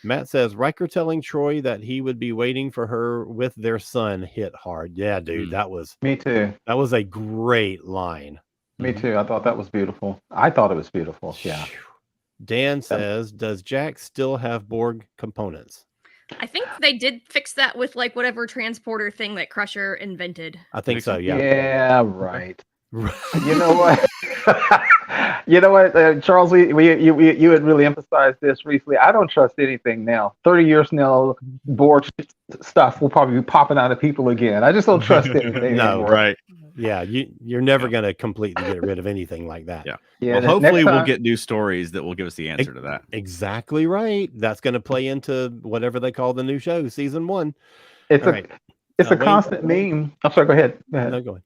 Matt says Riker telling Troy that he would be waiting for her with their son hit hard. Yeah, dude, Mm. that was Me too. a great line. Me Mhm. too. I thought that was beautiful. I thought it was beautiful. Yeah. Dan says, does Jack still have Borg components? I think they did fix that with like whatever transporter thing that Crusher invented. I think so. Yeah. Yeah, right. You know what? Charles, you had really emphasized this recently. I don't trust anything now. 30 years now, Borg stuff will probably be popping out of people again. I just don't trust anything No, anymore. Right. Yeah, you're never going to completely get rid of anything like that. Yeah. Yeah, Well, the hopefully next we'll time- get new stories that will give us the answer to that. Exactly right. That's going to play into whatever they call the new show, season 1. It's All a right. it's a Wayne- constant meme. I'm sorry. Go ahead. Go ahead. No, go ahead.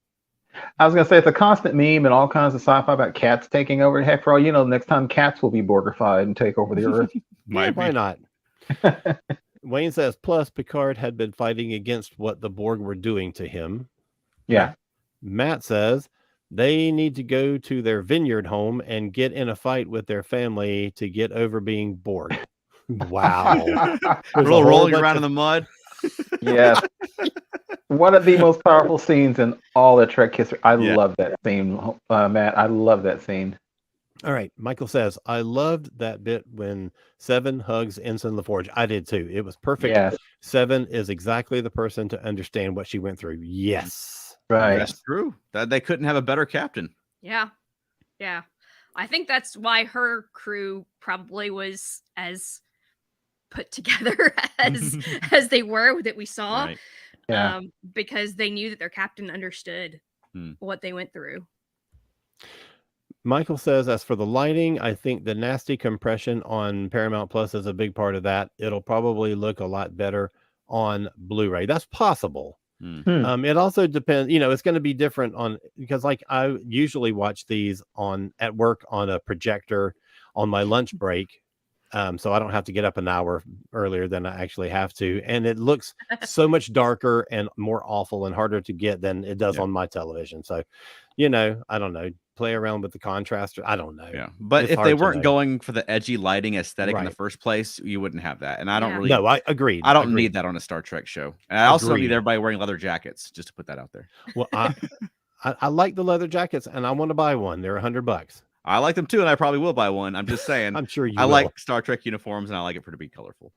I was gonna say it's a constant meme and all kinds of sci-fi about cats taking over. Heck, for all you know, next time cats will be Borgified and take over the Earth. Yeah, Might why be. not? Wayne says, plus Picard had been fighting against what the Borg were doing to him. Yeah. Matt says they need to go to their vineyard home and get in a fight with their family to get over being Borg. Wow. There's a whole Rolling bunch around of- in the mud. Yes. One of the most powerful scenes in all of Trek history. I Yeah. love that scene, Matt. I love that scene. All right. Michael says, I loved that bit when Seven hugs Ensign LaForge. I did too. It was perfect. Yes, Seven is exactly the person to understand what she went through. Yes. right. That's true. That they couldn't have a better captain. Yeah. Yeah. I think that's why her crew probably was as put together as they were that we saw. Right. Yeah. Because they knew that their captain understood what they went through. Michael says, as for the lighting, I think the nasty compression on Paramount Plus is a big part of that. It'll probably look a lot better on Blu-ray. That's possible. It also depends, it's going to be different because like I usually watch these at work on a projector on my lunch break. So I don't have to get up an hour earlier than I actually have to. And it looks so much darker and more awful and harder to get than it does on my television. So, I don't know, play around with the contrast. I don't know. Yeah. But It's if hard they to weren't know. going for the edgy lighting aesthetic in the Right. first place, you wouldn't have that. And I don't Yeah. really No, I agreed. I don't Agreed. need that on a Star Trek show. And I also don't need Agreed. everybody wearing leather jackets, just to put that out there. Well, I like the leather jackets and I want to buy one. They're $100. I like them too, and I probably will buy one. I'm just saying. I'm sure you I will. like Star Trek uniforms, and I like it for it to be colorful.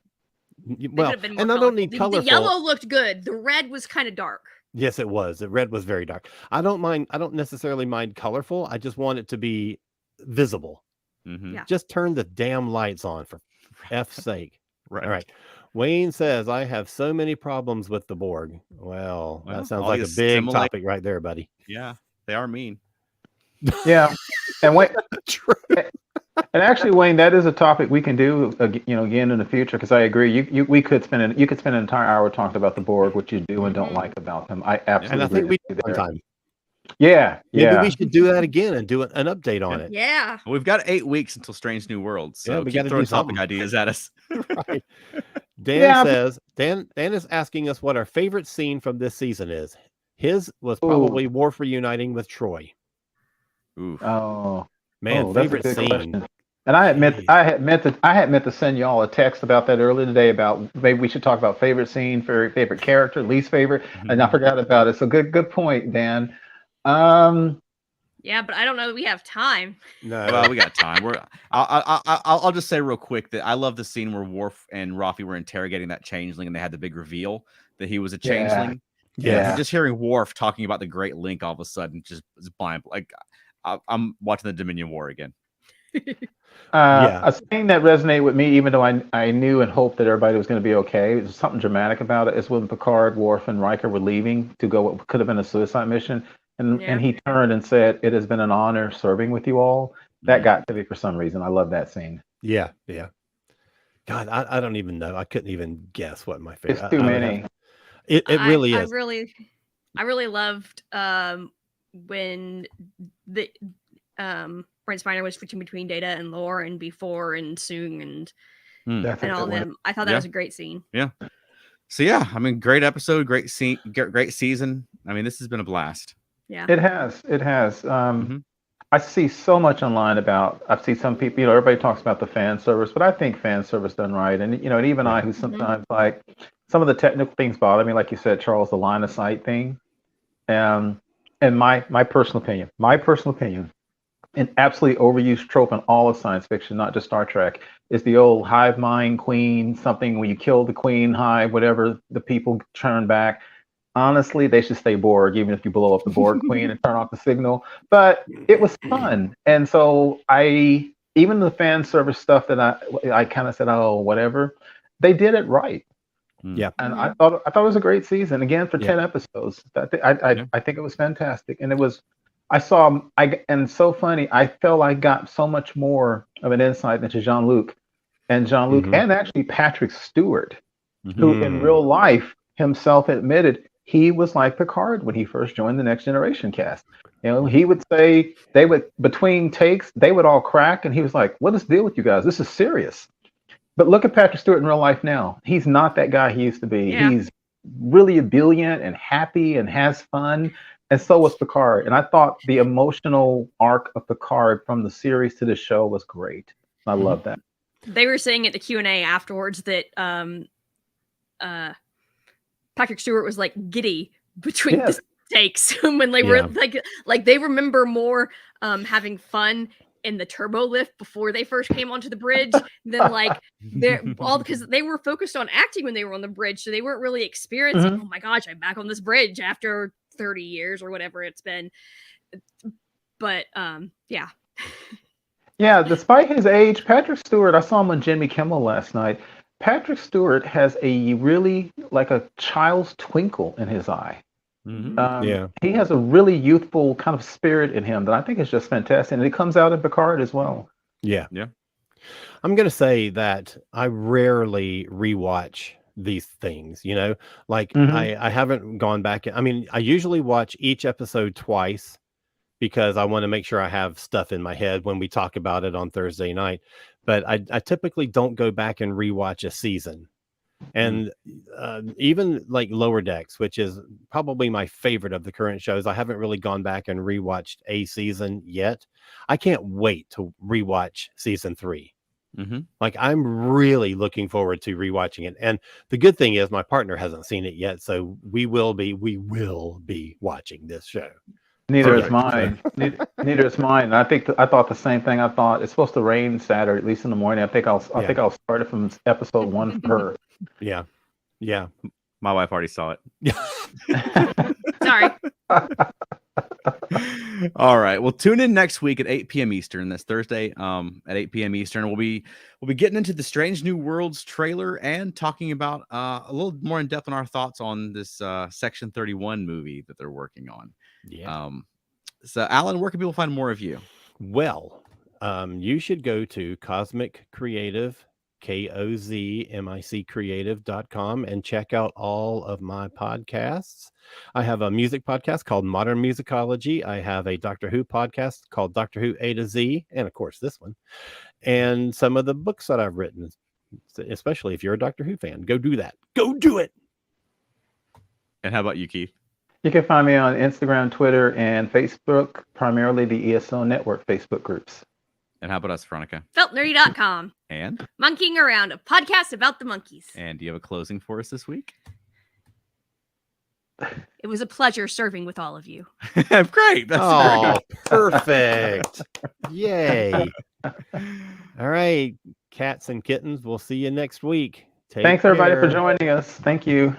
Well, and I don't need colorful. The yellow looked good. The red was kind of dark. Yes, it was. The red was very dark. I don't necessarily mind colorful. I just want it to be visible. Mm-hmm. Yeah. Just turn the damn lights on for F's sake. Right. All right. Wayne says, I have so many problems with the Borg. Well, that sounds all like a these big similar- topic right there, buddy. Yeah, they are mean. Yeah. And Wayne, True. and actually, Wayne, that is a topic we can do, again in the future. Because I agree, you could spend an entire hour talking about the Borg, what you do and don't like about them. I absolutely And I think agree we with you did one there. time. Yeah, Maybe yeah. we should do that again and do an update on it. Yeah. We've got 8 weeks until Strange New Worlds, so Yeah, we keep gotta throwing do topic something. ideas at us. Right. Dan Yeah, says, Dan is asking us what our favorite scene from this season is. His was probably Worf reuniting with Troy. Oof. Man, that's a favorite good scene. question. And I had meant to send y'all a text about that earlier today about maybe we should talk about favorite scene, favorite character, least favorite, and I forgot about it. So good point, Dan. Yeah, but I don't know that we have time. No. Well, we got time. I'll just say real quick that I love the scene where Worf and Rafi were interrogating that changeling, and they had the big reveal that he was a changeling. Yeah. Just hearing Worf talking about the Great Link all of a sudden just is blind. Like I'm watching the Dominion War again. A scene that resonated with me, even though I knew and hoped that everybody was going to be okay. There's something dramatic about it. Is when Picard, Worf, and Riker were leaving to go what could have been a suicide mission, and he turned and said, "It has been an honor serving with you all." That got to me for some reason. I love that scene. Yeah. God, I don't even know. I couldn't even guess what my favorite. It's too many. It really is. I really loved when the Brent Spiner was switching between Data and Lore and before and Soong and all of them. I thought that was a great scene. Yeah. So yeah, I mean, great episode, great scene, great season. I mean, this has been a blast. Yeah. It has. I see so much online about. I've seen some people. Everybody talks about the fan service, but I think fan service done right. And and even I, who sometimes like some of the technical things bother me, like you said, Charles, the line of sight thing. And my personal opinion, an absolutely overused trope in all of science fiction, not just Star Trek, is the old hive mind queen, something when you kill the queen hive, whatever, the people turn back. Honestly, they should stay Borg, even if you blow up the Borg queen and turn off the signal. But it was fun. And so even the fan service stuff that I kind of said, oh, whatever, they did it right. Yeah. And I thought it was a great season. Again, for 10 episodes. I think it was fantastic. And it was, and so funny, I felt I got so much more of an insight into Jean-Luc, and actually Patrick Stewart, who in real life himself admitted he was like Picard when he first joined the Next Generation cast. He would say between takes, they would all crack, and he was like, "What is the deal with you guys? This is serious." But look at Patrick Stewart in real life now. He's not that guy he used to be. Yeah. He's really ebullient and happy and has fun. And so was Picard. And I thought the emotional arc of Picard from the series to the show was great. I love that. They were saying at the Q&A afterwards that Patrick Stewart was like giddy between the takes when they were like they remember more having fun in the turbo lift before they first came onto the bridge than like they're all because they were focused on acting when they were on the bridge, so they weren't really experiencing, oh my gosh, I'm back on this bridge after 30 years or whatever it's been. But yeah. Yeah, despite his age, Patrick Stewart, I saw him on Jimmy Kimmel last night. Patrick Stewart has a really like a child's twinkle in his eye. He has a really youthful kind of spirit in him that I think is just fantastic, and it comes out in Picard as well. Yeah. I'm gonna say that I rarely rewatch these things. Like I haven't gone back. I mean, I usually watch each episode twice because I want to make sure I have stuff in my head when we talk about it on Thursday night. But I typically don't go back and rewatch a season. And even like Lower Decks, which is probably my favorite of the current shows, I haven't really gone back and rewatched a season yet. I can't wait to rewatch season 3. Like I'm really looking forward to rewatching it. And the good thing is my partner hasn't seen it yet, so we will be watching this show. Neither is mine. Neither is mine. I thought the same thing. I thought it's supposed to rain Saturday, at least in the morning. I think I'll start it from episode 1 for her. Yeah. My wife already saw it. Sorry. All right. Well, tune in next week at 8 p.m. Eastern. That's Thursday at 8 p.m. Eastern. We'll be getting into the Strange New Worlds trailer and talking about a little more in depth on our thoughts on this Section 31 movie that they're working on. Yeah. So, Alan, where can people find more of you? Well, you should go to Cosmic Creative, KOZMIC creative.com, and check out all of my podcasts. I have a music podcast called Modern Musicology. I have a Doctor Who podcast called Doctor Who A to Z, and of course this one, and some of the books that I've written, especially if you're a Doctor Who fan. Go do that. Go do it. And how about you, Keith? You can find me on Instagram, Twitter, and Facebook, primarily the ESO Network Facebook groups. And how about us, Veronica? Feltnerdy.com. And? Monkeying Around, a podcast about the monkeys. And do you have a closing for us this week? It was a pleasure serving with all of you. Great. That's perfect. Yay. All right, cats and kittens, we'll see you next week. Thanks, everybody, for joining us. Thank you.